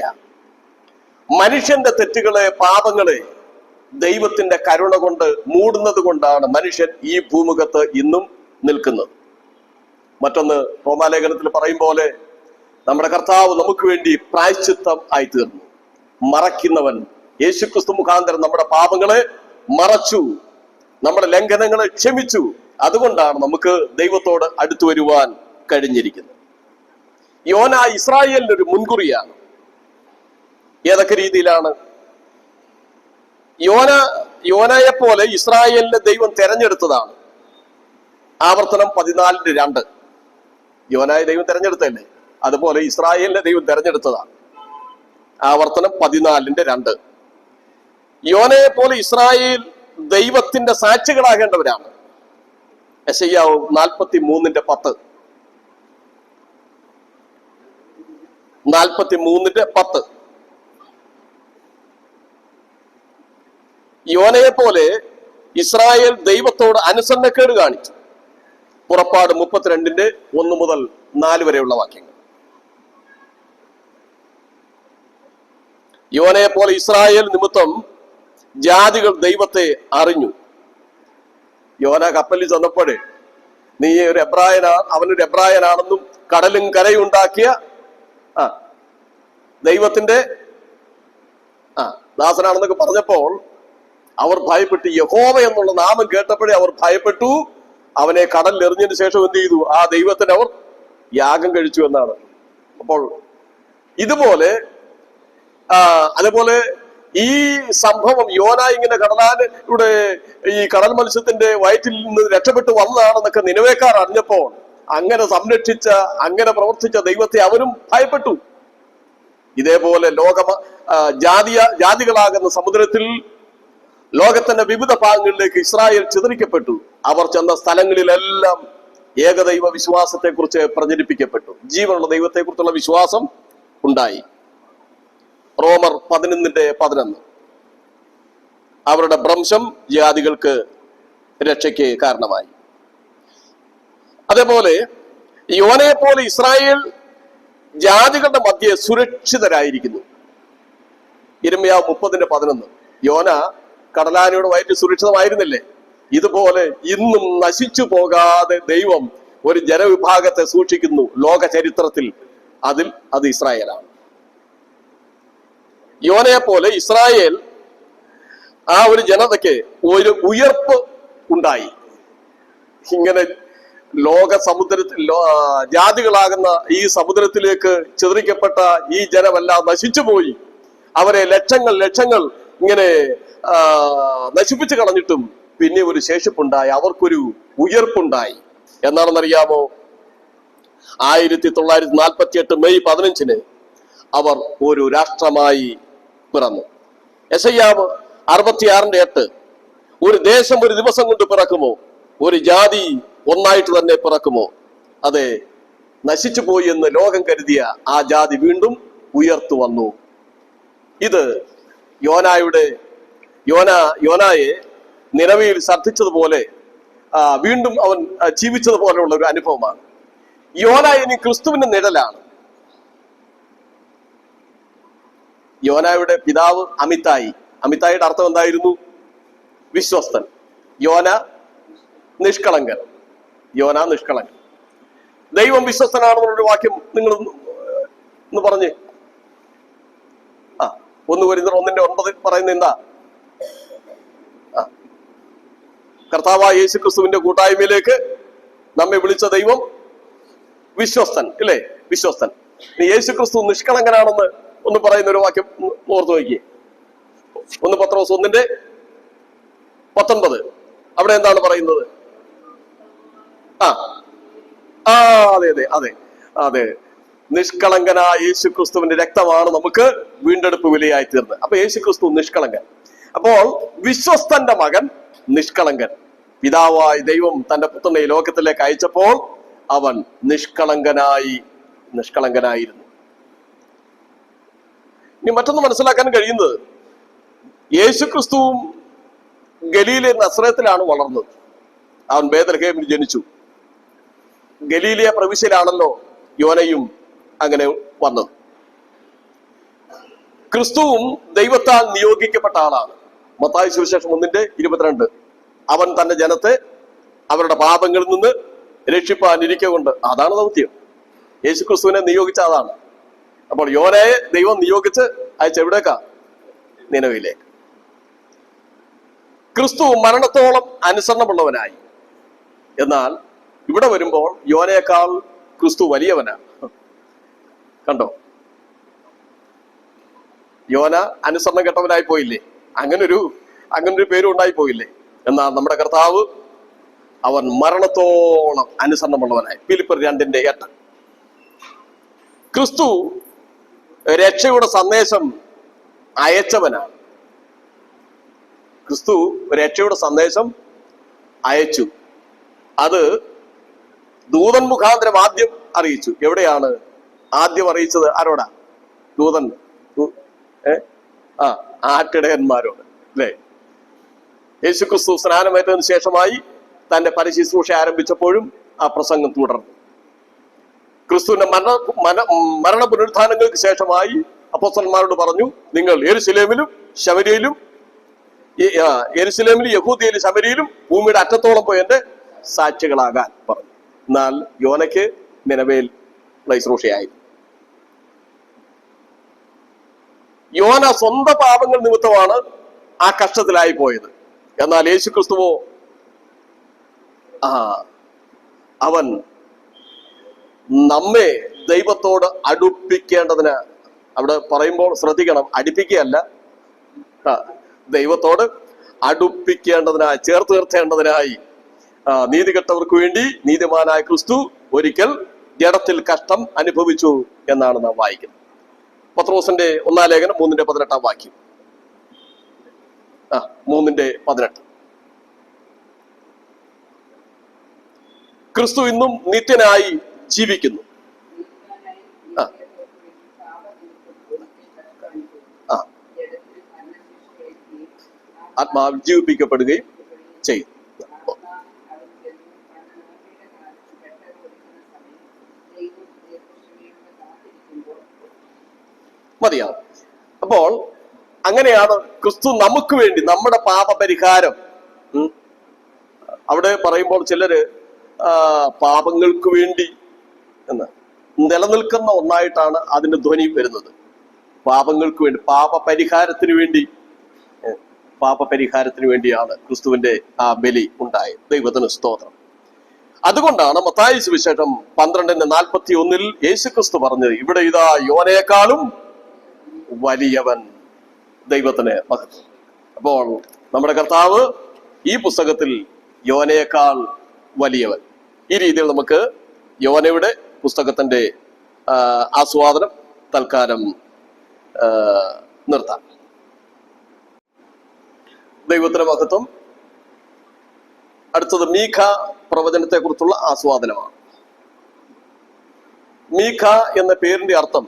മനുഷ്യന്റെ തെറ്റുകളെ, പാപങ്ങളെ ദൈവത്തിന്റെ കരുണ കൊണ്ട് മൂടുന്നത് കൊണ്ടാണ് മനുഷ്യൻ ഈ ഭൂമുഖത്ത് ഇന്നും നിൽക്കുന്നത്. മറ്റൊന്ന്, റോമാലേഖനത്തിൽ പറയും പോലെ നമ്മുടെ കർത്താവ് നമുക്ക് വേണ്ടി പ്രായശ്ചിത്തം ആയി തീർന്നു. മറയ്ക്കുന്നവൻ യേശുക്രിസ്തു മുഖാന്തരം നമ്മുടെ പാപങ്ങളെ മറച്ചു, നമ്മുടെ ലംഘനങ്ങളെ ക്ഷമിച്ചു. അതുകൊണ്ടാണ് നമുക്ക് ദൈവത്തോട് അടുത്തു വരുവാൻ കഴിഞ്ഞിരിക്കുന്നത്. യോന ഇസ്രായേലിന്റെ ഒരു മുൻകുറിയാണ്. ഏതൊക്കെ രീതിയിലാണ്? യോനയെ പോലെ ഇസ്രായേലിനെ ദൈവം തെരഞ്ഞെടുത്തതാണ്. ആവർത്തനം 14:2. യോനായെ ദൈവം തെരഞ്ഞെടുത്തല്ലേ, അതുപോലെ ഇസ്രായേലിനെ ദൈവം തെരഞ്ഞെടുത്തതാണ്. ആവർത്തനം 14:2. യോനയെ പോലെ ഇസ്രായേൽ ദൈവത്തിന്റെ സാക്ഷികളാകേണ്ടവരാണ്. യെശയ്യാവ് 43:10. 43:10. യോനയെ പോലെ ഇസ്രായേൽ ദൈവത്തോട് അനുസരണക്കേട് കാണിച്ചു. പുറപ്പാട് 32:1 മുതൽ 4 വരെയുള്ള വാക്യങ്ങൾ. യോനയെ പോലെ ഇസ്രായേൽ നിമിത്തം ജാതികൾ ദൈവത്തെ അറിഞ്ഞു. യോന കപ്പലിൽ ചെന്നപ്പോഴേ, നീ ഒരു അവനൊരു എബ്രായനാണെന്നും കടലും കരയും ഉണ്ടാക്കിയ ദൈവത്തിന്റെ ദാസനാണെന്നൊക്കെ പറഞ്ഞപ്പോൾ അവർ ഭയപ്പെട്ടു. യഹോവ എന്നുള്ള നാമം കേട്ടപ്പോഴേ അവർ ഭയപ്പെട്ടു. അവനെ കടലിൽ എറിഞ്ഞതിന് ശേഷം എന്ത് ചെയ്തു? ആ ദൈവത്തിന് അവർ യാഗം കഴിച്ചു എന്നാണ്. അപ്പോൾ ഇതുപോലെ അതുപോലെ ഈ സംഭവം യോന ഇങ്ങനെ കടലാനിലൂടെ ഈ കടൽ മത്സ്യത്തിന്റെ വയറ്റിൽ നിന്ന് രക്ഷപ്പെട്ടു വന്നതാണെന്നൊക്കെ നിനവേക്കാർ അറിഞ്ഞപ്പോൾ അങ്ങനെ സംരക്ഷിച്ച, അങ്ങനെ പ്രവർത്തിച്ച ദൈവത്തെ അവരും ഭയപ്പെട്ടു. ഇതേപോലെ ജാതികളാകുന്ന സമുദ്രത്തിൽ ലോകത്തിന്റെ വിവിധ ഭാഗങ്ങളിലേക്ക് ഇസ്രായേൽ ചിതറിക്കപ്പെട്ടു. അവർ ചെന്ന സ്ഥലങ്ങളിലെല്ലാം ഏകദൈവ വിശ്വാസത്തെ കുറിച്ച് പ്രചരിപ്പിക്കപ്പെട്ടു. ജീവനുള്ള ദൈവത്തെ കുറിച്ചുള്ള വിശ്വാസം ഉണ്ടായി. റോമർ 11:11. അവരുടെ ഭ്രംശം ജാതികൾക്ക് രക്ഷയ്ക്ക് കാരണമായി. അതേപോലെ യോനയെ പോലെ ഇസ്രായേൽ ജാതികളുടെ മധ്യേ സുരക്ഷിതരായിരിക്കുന്നു. യിരെമ്യാവ് 30:11. യോന കടലാനയുടെ വയറ്റിൽ സുരക്ഷിതമായിരുന്നില്ലേ? ഇതുപോലെ ഇന്നും നശിച്ചു പോകാതെ ദൈവം ഒരു ജനവിഭാഗത്തെ സൂക്ഷിക്കുന്നു ലോക ചരിത്രത്തിൽ. അത് ഇസ്രായേലാണ്. യോനയെ പോലെ ഇസ്രായേൽ ആ ഒരു ജനതയ്ക്ക് ഒരു ഉയർപ്പ് ഉണ്ടായി. ഇങ്ങനെ ലോക സമുദ്രത്തിൽ ജാതികളാകുന്ന ഈ സമുദ്രത്തിലേക്ക് ചിതറിക്കപ്പെട്ട ഈ ജനമെല്ലാം നശിച്ചുപോയി. അവരെ ലക്ഷങ്ങൾ ഇങ്ങനെ നശിപ്പിച്ചു കളഞ്ഞിട്ടും പിന്നെ ഒരു ശേഷിപ്പുണ്ടായി, അവർക്കൊരു ഉയർപ്പുണ്ടായി. എന്നാണെന്നറിയാമോ? 1948 മെയ് 15 അവർ ഒരു രാഷ്ട്രമായി പിറന്നു. യെശയ്യാവ് 66:8. ഒരു ദേശം ഒരു ദിവസം കൊണ്ട് പിറക്കുമോ? ഒരു ജാതി ഒന്നായിട്ട് തന്നെ പിറക്കുമോ? അതെ, നശിച്ചു പോയി എന്ന് ലോകം കരുതിയ ആ ജാതി വീണ്ടും ഉയർത്തു വന്നു. ഇത് യോനായെ നിലവിൽ ശ്രദ്ധിച്ചതുപോലെ വീണ്ടും അവൻ ജീവിച്ചതുപോലെയുള്ള ഒരു അനുഭവമാണ്. യോന ഇനി ക്രിസ്തുവിന്റെ നിഴലാണ്. യോനായുടെ പിതാവ് അമിത്തായിയുടെ അർത്ഥം എന്തായിരുന്നു? വിശ്വസ്തൻ. യോന നിഷ്കളങ്കൻ. ദൈവം വിശ്വസ്തനാണെന്നുള്ളൊരു വാക്യം നിങ്ങൾ ഒന്ന് പറഞ്ഞേ. 1 കൊരിന്ത്യർ 1:9 പറയുന്ന എന്താ? കർത്താവായ യേശു ക്രിസ്തുവിന്റെ കൂട്ടായ്മയിലേക്ക് നമ്മെ വിളിച്ച ദൈവം വിശ്വസ്തൻ, ഇല്ലേ? വിശ്വസ്തൻ. യേശു ക്രിസ്തു നിഷ്കളങ്കനാണെന്ന് ഒന്ന് പറയുന്ന ഒരു വാക്യം ഓർത്തു നോക്കിയേ. 1 പത്രോസ് 1:19. അവിടെ എന്താണ് പറയുന്നത്? അതെ, നിഷ്കളങ്കനായ യേശു ക്രിസ്തുവിന്റെ രക്തമാണ് നമുക്ക് വീണ്ടെടുപ്പ് വിലയായി തീർന്നത്. അപ്പൊ യേശു ക്രിസ്തു നിഷ്കളങ്കൻ. അപ്പോൾ വിശ്വസ്തന്റെ മകൻ നിഷ്കളങ്കൻ. പിതാവായ ദൈവം തന്റെ പുത്രനെ ഈ ലോകത്തിലേക്ക് അയച്ചപ്പോൾ അവൻ നിഷ്കളങ്കനായിരുന്നു. ഇനി മറ്റൊന്ന് മനസ്സിലാക്കാൻ കഴിയുന്നത്, യേശു ക്രിസ്തുവും ഗലീലെ നസ്രത്തിലാണ് വളർന്നത്. അവൻ ബേത്ലഹേമിൽ ജനിച്ചു. ഗലീലിയ പ്രവിശ്യയിലാണല്ലോ യോനയും അങ്ങനെ വന്നത്. ക്രിസ്തുവും ദൈവത്താൽ നിയോഗിക്കപ്പെട്ട ആളാണ്. മത്തായി സുവിശേഷം 1:22. അവൻ തന്റെ ജനത്തെ അവരുടെ പാപങ്ങളിൽ നിന്ന് രക്ഷിപ്പാനിരിക്കൊണ്ട്. അതാണ് ദൗത്യം. യേശു ക്രിസ്തുവിനെ നിയോഗിച്ച അതാണ്. അപ്പോൾ യോനയെ ദൈവം നിയോഗിച്ച് അയച്ചെവിടേക്കാ? നിനവിലേക്ക്. ക്രിസ്തു മരണത്തോളം അനുസരണമുള്ളവനായി. എന്നാൽ ഇവിടെ വരുമ്പോൾ യോനയേക്കാൾ ക്രിസ്തു വലിയവനാണ്. കണ്ടോ? യോന അനുസരണം കെട്ടവനായി പോയില്ലേ? അങ്ങനൊരു പേരും ഉണ്ടായി പോയില്ലേ? എന്നാൽ നമ്മുടെ കർത്താവ് അവൻ മരണത്തോളം അനുസരണമുള്ളവനായി. ഫിലിപ്പിയർ 2:8. ക്രിസ്തു രക്ഷയുടെ സന്ദേശം അയച്ചവനാണ്. ക്രിസ്തു രക്ഷയുടെ സന്ദേശം അയച്ചു. അത് ദൂതൻ മുഖാന്തരം ആദ്യം അറിയിച്ചു. എവിടെയാണ് ആദ്യം അറിയിച്ചത്? ആരോടാ? ദൂതൻ ആട്ടിടയന്മാരോട്, അല്ലേ? യേശു ക്രിസ്തു സ്നാനമേറ്റതിന് ശേഷമായി തന്റെ പരിശുശ്രൂഷ ആരംഭിച്ചപ്പോഴും ആ പ്രസംഗം തുടർന്നു. ക്രിസ്തുവിന്റെ മരണ പുനരുത്ഥാനങ്ങൾക്ക് ശേഷമായി അപ്പോസ്തലന്മാരോട് പറഞ്ഞു, നിങ്ങൾ യെരൂശലേമിലും യഹൂദിയയിലും ശമരിയിലും ഭൂമിയുടെ അറ്റത്തോളം പോയി എന്റെ സാക്ഷികളാകാൻ പറഞ്ഞു. എന്നാൽ യോനയ്ക്ക് നിനവേൽ ശുശ്രൂഷയായി. യോന സ്വന്തം പാപങ്ങൾ നിമിത്തമാണ് ആ കഷ്ടത്തിലായി പോയത്. എന്നാൽ യേശു ക്രിസ്തുവോ അവൻ നമ്മെ ദൈവത്തോട് അടുപ്പിക്കേണ്ടതിന്, അവിടെ പറയുമ്പോൾ ശ്രദ്ധിക്കണം, അടുപ്പിക്കുകയല്ല, ദൈവത്തോട് അടുപ്പിക്കേണ്ടതിനായി, ചേർത്ത് നിർത്തേണ്ടതിനായി നീതികെട്ടവർക്ക് വേണ്ടി നീതിമാനായ ക്രിസ്തു ഒരിക്കൽ ജഡത്തിൽ കഷ്ടം അനുഭവിച്ചു എന്നാണ് നാം വായിക്കുന്നത്. പത്രോസിന്റെ 1-ാം ലേഖനം 3:18 വാക്യം. 3:18. ക്രിസ്തു ഇന്നും നിത്യനായി ജീവിക്കുന്നു. ആത്മാവിൽ ജീവിപ്പിക്കപ്പെടുകയും ചെയ്യും. അങ്ങനെയാണ് ക്രിസ്തു നമുക്ക് വേണ്ടി നമ്മുടെ പാപപരിഹാരം. അവിടെ പറയുമ്പോൾ ചിലര് പാപങ്ങൾക്ക് വേണ്ടി എന്ന് നിലനിൽക്കുന്ന ഒന്നായിട്ടാണ് അതിന്റെ ധ്വനി വരുന്നത്. പാപങ്ങൾക്ക് വേണ്ടി, പാപപരിഹാരത്തിന് വേണ്ടിയാണ് ക്രിസ്തുവിന്റെ ആ ബലി ഉണ്ടായത്. ദൈവത്തിന് സ്തോത്രം. അതുകൊണ്ടാണ് മത്തായി സുവിശേഷം 12:41 യേശു ക്രിസ്തു പറഞ്ഞത്, ഇവിടെ ഇതാ യോനേക്കാളും വലിയവൻ. ദൈവത്തിന് മഹത്വം. അപ്പോൾ നമ്മുടെ കർത്താവ് ഈ പുസ്തകത്തിൽ യോനയേക്കാൾ വലിയവൻ. ഈ രീതിയിൽ നമുക്ക് യോനയുടെ പുസ്തകത്തിന്റെ ആസ്വാദനം തൽക്കാലം നിർത്താം. ദൈവത്തിന് മഹത്വം. അടുത്തത് മീഖ പ്രവചനത്തെ കുറിച്ചുള്ള ആസ്വാദനമാണ്. മീഖ എന്ന പേരിന്റെ അർത്ഥം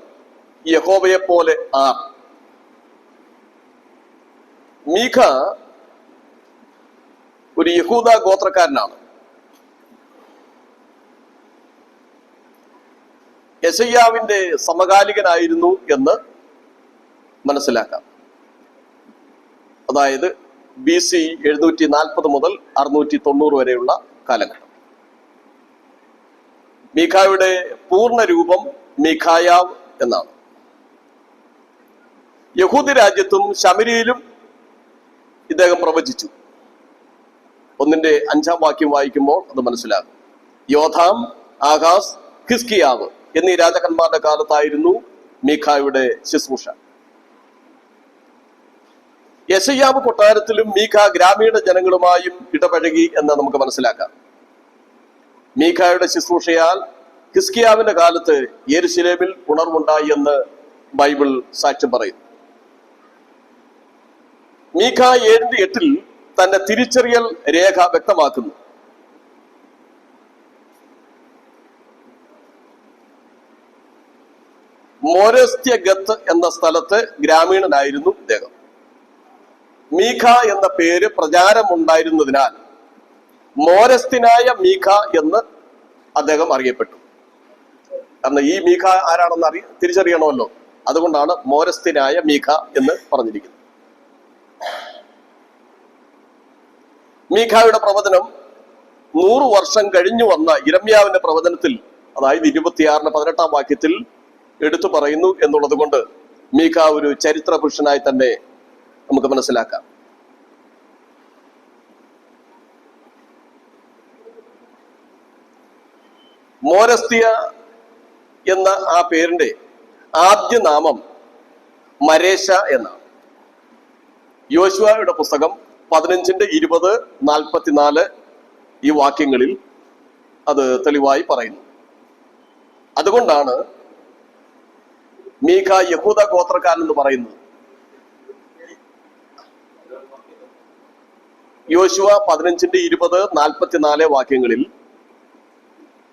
യഹോവയെ പോലെ ആർ. മീഖ ഒരു യഹൂദ ഗോത്രക്കാരനാണ്. യെശയ്യാവിന്റെ സമകാലികനായിരുന്നു എന്ന് മനസ്സിലാക്കാം. അതായത് BC 740 മുതൽ 690 വരെയുള്ള കാലഘട്ടം. മീഖായുടെ പൂർണ്ണ രൂപം മീഖായാവ് എന്നാണ്. യഹൂദ രാജ്യത്തും ശമരിയിലും ഇദ്ദേഹം പ്രവചിച്ചു. 1:5 വാക്യം വായിക്കുമ്പോൾ അത് മനസ്സിലാകും. യോഥാം, ആഹാസ്, ഹിസ്കിയാവ് എന്നീ രാജാക്കന്മാരുടെ കാലത്തായിരുന്നു മീഖായുടെ ശുശ്രൂഷ. യെശയ്യാവ് കൊട്ടാരത്തിലും മീഖ ഗ്രാമീണ ജനങ്ങളുമായും ഇടപഴകി എന്ന് നമുക്ക് മനസ്സിലാക്കാം. മീഖായുടെ ശുശ്രൂഷയാൽ ഹിസ്കിയാവിന്റെ കാലത്ത് യെരുശലേമിൽ ഉണർവുണ്ടായി എന്ന് ബൈബിൾ സാക്ഷ്യം പറയുന്നു. മീഖ 7:8 തന്റെ തിരിച്ചറിയൽ രേഖ വ്യക്തമാക്കുന്നു. മോരസ്ത്യഗത്ത് എന്ന സ്ഥലത്ത് ഗ്രാമീണനായിരുന്നു ഇദ്ദേഹം. മീഖ എന്ന പേര് പ്രചാരമുണ്ടായിരുന്നതിനാൽ മോരസ്ത്യനായ മീഖ എന്ന് അദ്ദേഹം അറിയപ്പെട്ടു. കാരണം ഈ മീഖ ആരാണെന്ന് തിരിച്ചറിയണമല്ലോ. അതുകൊണ്ടാണ് മോരസ്ത്യനായ മീഖ എന്ന് പറഞ്ഞിരിക്കുന്നത്. മീഖായുടെ പ്രവചനം 100 വർഷം കഴിഞ്ഞു വന്ന യിരെമ്യാവിന്റെ പ്രവചനത്തിൽ, അതായത് 26:18 വാക്യത്തിൽ എടുത്തു പറയുന്നു എന്നുള്ളത് കൊണ്ട് മീഖ ഒരു ചരിത്ര പുരുഷനായി തന്നെ നമുക്ക് മനസ്സിലാക്കാം. മോരസ്ത്യ എന്ന ആ പേരിന്റെ ആദ്യ നാമം മരേശ എന്നാണ്. യോശുവയുടെ പുസ്തകം 15:20-44 ഈ വാക്യങ്ങളിൽ അത് തെളിവായി പറയുന്നു. അതുകൊണ്ടാണ് മീഖ യഹൂദ ഗോത്രക്കാരൻ എന്ന് പറയുന്നത്. യോശുവ 15:20-44 വാക്യങ്ങളിൽ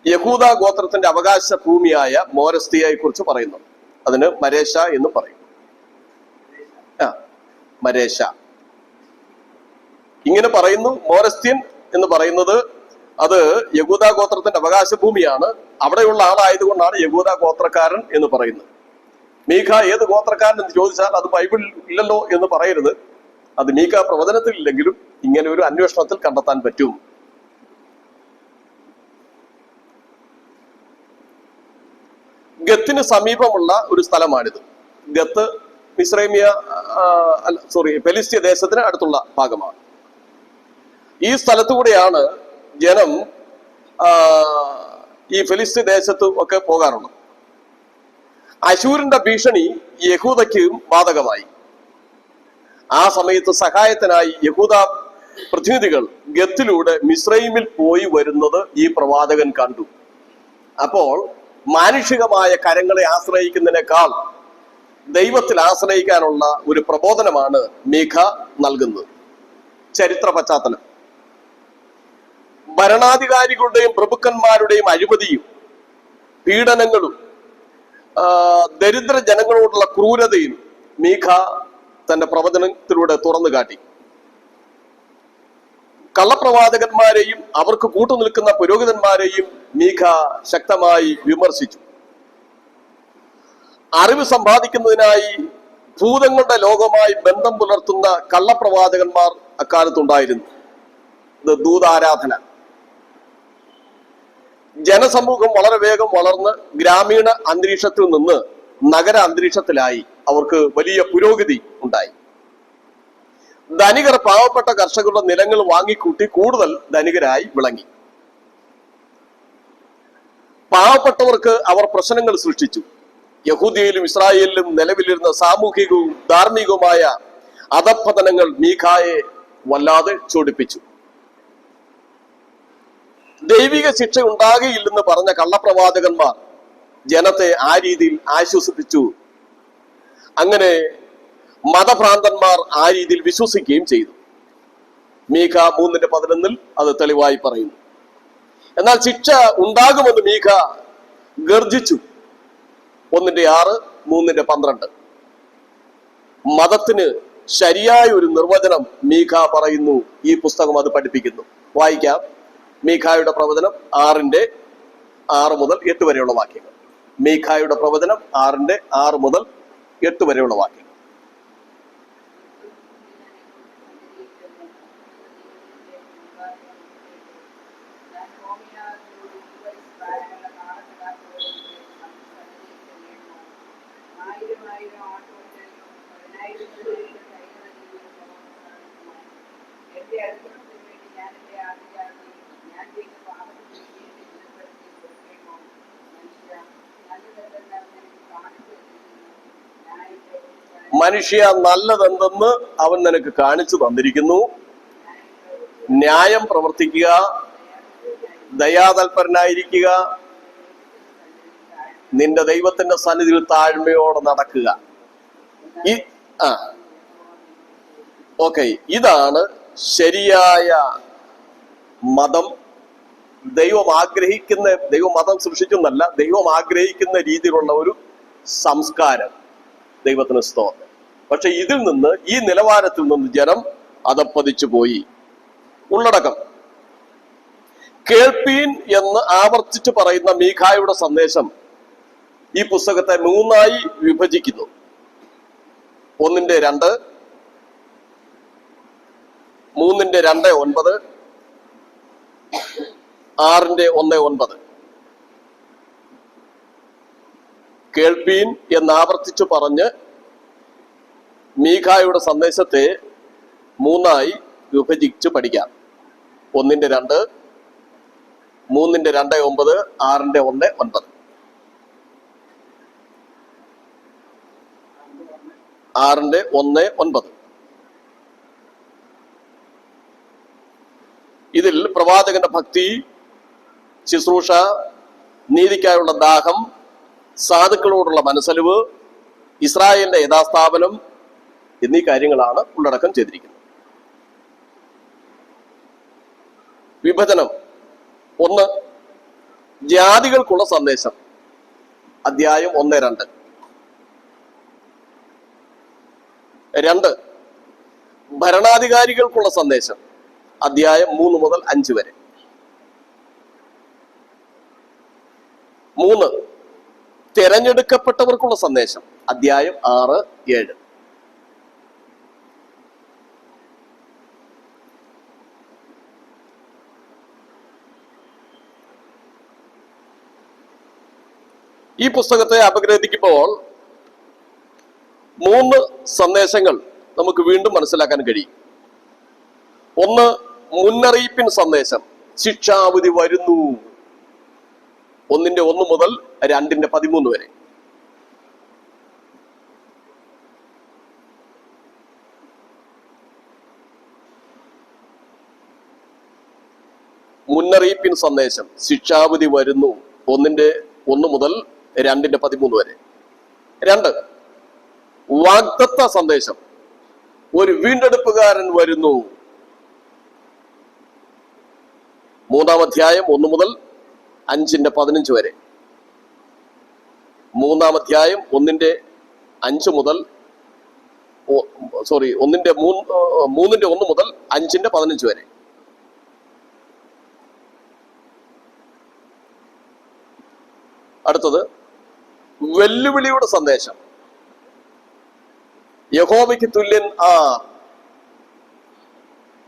യഹൂദ ഗോത്രത്തിന്റെ അവകാശ ഭൂമിയായ മോരസ്തിയെ കുറിച്ച് പറയുന്നു. അതിന് മരേശ എന്ന് പറയും. മരേശ ഇങ്ങനെ പറയുന്നു. മോരസ്ത്യൻ എന്ന് പറയുന്നത് അത് യഹൂദ ഗോത്രത്തിന്റെ അവകാശ ഭൂമിയാണ്. അവിടെയുള്ള ആളായതുകൊണ്ടാണ് യഹൂദ ഗോത്രക്കാരൻ എന്ന് പറയുന്നത്. മീഖ ഏത് ഗോത്രക്കാരൻ എന്ന് ചോദിച്ചാൽ അത് ബൈബിളിൽ ഇല്ലല്ലോ എന്ന് പറയരുത്. അത് മീഖ പ്രവചനത്തിൽ ഇല്ലെങ്കിലും ഇങ്ങനെ ഒരു അന്വേഷണത്തിൽ കണ്ടെത്താൻ പറ്റും. ഗത്തിന് സമീപമുള്ള ഒരു സ്ഥലമാണിത്. ഗത്ത് ഫെലിസ്ത്യ ദേശത്തിന് അടുത്തുള്ള ഭാഗമാണ്. ഈ സ്ഥലത്തുകൂടെയാണ് ജനം ഈ ഫെലിസ്ത്യ ദേശത്ത് ഒക്കെ പോകാറുള്ളത്. അശൂരിന്റെ ഭീഷണി യഹൂദയ്ക്കും ബാധകമായി. ആ സമയത്ത് സഹായത്തിനായി യഹൂദ പ്രതിനിധികൾ ഗത്തിലൂടെ മിസ്രൈമിൽ പോയി വരുന്നത് ഈ പ്രവാചകൻ കണ്ടു. അപ്പോൾ മാനുഷികമായ കരങ്ങളെ ആശ്രയിക്കുന്നതിനേക്കാൾ ദൈവത്തിൽ ആശ്രയിക്കാനുള്ള ഒരു പ്രബോധനമാണ് മീഖ നൽകുന്നത്. ചരിത്ര പശ്ചാത്തലം: ഭരണാധികാരികളുടെയും പ്രഭുക്കന്മാരുടെയും അഴിമതിയും പീഡനങ്ങളും ദരിദ്ര ജനങ്ങളോടുള്ള ക്രൂരതയും മീഖ തന്റെ പ്രവചനത്തിലൂടെ തുറന്നു കാട്ടി. കള്ളപ്രവാചകന്മാരെയും അവർക്ക് കൂട്ടുനിൽക്കുന്ന പുരോഹിതന്മാരെയും മീഖ ശക്തമായി വിമർശിച്ചു. അറിവ് സമ്പാദിക്കുന്നതിനായി ഭൂതങ്ങളുടെ ലോകവുമായി ബന്ധം പുലർത്തുന്ന കള്ളപ്രവാചകന്മാർ അക്കാലത്തുണ്ടായിരുന്നു. ഇത് ദൂതാരാധന. ജനസമൂഹം വളരെ വേഗം വളർന്ന് ഗ്രാമീണ അന്തരീക്ഷത്തിൽ നിന്ന് നഗര അന്തരീക്ഷത്തിലായി. അവർക്ക് വലിയ പുരോഗതി ഉണ്ടായി. ധനികർ പാവപ്പെട്ട കർഷകരുടെ നിലങ്ങൾ വാങ്ങിക്കൂട്ടി കൂടുതൽ ധനികരായി വിളങ്ങി. പാവപ്പെട്ടവർക്ക് അവർ പ്രശ്നങ്ങൾ സൃഷ്ടിച്ചു. യഹൂദിയയിലും ഇസ്രായേലിലും നിലവിലിരുന്ന സാമൂഹികവും ധാർമ്മികവുമായ അധപ്പതനങ്ങൾ മീഖായെ വല്ലാതെ ചൊടിപ്പിച്ചു. ദൈവിക ശിക്ഷ ഉണ്ടാകുകയില്ലെന്ന് പറഞ്ഞ കള്ളപ്രവാചകന്മാർ ജനത്തെ ആ രീതിയിൽ ആശ്വസിപ്പിച്ചു. അങ്ങനെ മതഭ്രാന്തന്മാർ ആ രീതിയിൽ വിശ്വസിക്കുകയും ചെയ്തു. മീഖ 3:11 അത് തെളിവായി പറയുന്നു. എന്നാൽ ശിക്ഷ ഉണ്ടാകുമെന്ന് മീഖ ഗർജിച്ചു. 1:6, 3:12. മതത്തിന് ശരിയായ ഒരു നിർവചനം മീഖ പറയുന്നു. ഈ പുസ്തകം അത് പഠിപ്പിക്കുന്നു. വായിക്കാം. മീഖായുടെ പ്രവചനം 6:6 മുതൽ 8 വരെയുള്ള വാക്യങ്ങൾ. മീഖായുടെ പ്രവചനം 6:6 മുതൽ 8 വരെയുള്ള വാക്യങ്ങൾ. മനുഷ്യ, നല്ലതെന്തെന്ന് അവൻ നിനക്ക് കാണിച്ചു തന്നിരിക്കുന്നു. ന്യായം പ്രവർത്തിക്കുക, ദയാതൽപരനായിരിക്കുക, നിന്റെ ദൈവത്തിന്റെ സന്നിധിയിൽ താഴ്മയോടെ നടക്കുക. ഇതാണ് ശരിയായ മതം. ദൈവം മതം സൃഷ്ടിച്ചെന്നല്ല, ദൈവം ആഗ്രഹിക്കുന്ന രീതിയിലുള്ള ഒരു സംസ്കാരം. ദൈവത്തിന് സ്തോത്രം. പക്ഷെ ഇതിൽ നിന്ന്, ഈ നിലവാരത്തിൽ നിന്ന് ജനം അധപ്പതിച്ചു പോയി. ഉള്ളടക്കം: കേൾപ്പീൻ എന്ന് ആവർത്തിച്ച് പറയുന്ന മീഖായുടെ സന്ദേശം ഈ പുസ്തകത്തെ 3ആയി വിഭജിക്കുന്നു. 1:2, 3:2-9, 6:1-9. കേൾപ്പീൻ എന്നാവർത്തിച്ചു പറഞ്ഞ് മീഖായുടെ സന്ദേശത്തെ 3ആയി വിഭജിച്ച് പഠിക്കാം. 1:2, 3:2-9, 6:1-9. 6:1-9. ഇതിൽ പ്രവാചകന്റെ ഭക്തി, ശുശ്രൂഷ, നീതിക്കായുള്ള ദാഹം, സാധുക്കളോടുള്ള മനസ്സലിവ്, ഇസ്രായേലിന്റെ യഥാസ്ഥാപനം എന്നീ കാര്യങ്ങളാണ് ഉള്ളടക്കം ചെയ്തിരിക്കുന്നത്. വിഭജനം: 1. ജാതികൾക്കുള്ള സന്ദേശം, അധ്യായം 1-2. 2. ഭരണാധികാരികൾക്കുള്ള സന്ദേശം, അധ്യായം 3 മുതൽ 5 വരെ. 3. തിരഞ്ഞെടുക്കപ്പെട്ടവർക്കുള്ള സന്ദേശം, അധ്യായം 6-7. ഈ പുസ്തകത്തെ അപഗ്രഥിക്കുമ്പോൾ 3 സന്ദേശങ്ങൾ നമുക്ക് വീണ്ടും മനസ്സിലാക്കാൻ കഴിയും. 1. മുന്നറിയിപ്പിൻ സന്ദേശം, ശിക്ഷാവിധി വരുന്നു. 1:1 മുതൽ 2:13 വരെ. മുന്നറിയിപ്പിൻ സന്ദേശം, ശിക്ഷാവിധി വരുന്നു. 1:1 മുതൽ 2:13 വരെ. 2. വാഗ്ദത്ത സന്ദേശം, ഒരു വീണ്ടെടുപ്പുകാരൻ വരുന്നു. 3-ാം അധ്യായം 1 മുതൽ 5:15 വരെ. 3-ാം അധ്യായം 1:5 മുതൽ 3:1 മുതൽ 5:15 വരെ. അടുത്തത് വെല്ലുവിളിയുടെ സന്ദേശം, യഹോവയ്ക്ക് തുല്യൻ ആർ.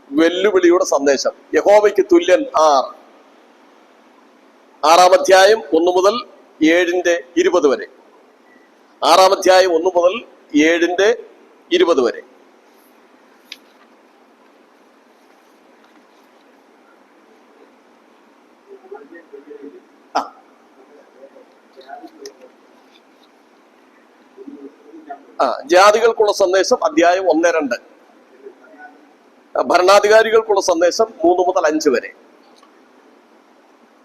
വെല്ലുവിളിയുടെ സന്ദേശം. യഹോവയ്ക്ക് തുല്യൻ ആർ. 6-ാം അധ്യായം 1 മുതൽ 7-20 വരെ. 6-ാം അധ്യായം 1 മുതൽ 7-20 വരെ. ജാതികൾക്കുള്ള സന്ദേശം അധ്യായം 1-2. ഭരണാധികാരികൾക്കുള്ള സന്ദേശം 3 മുതൽ 5 വരെ.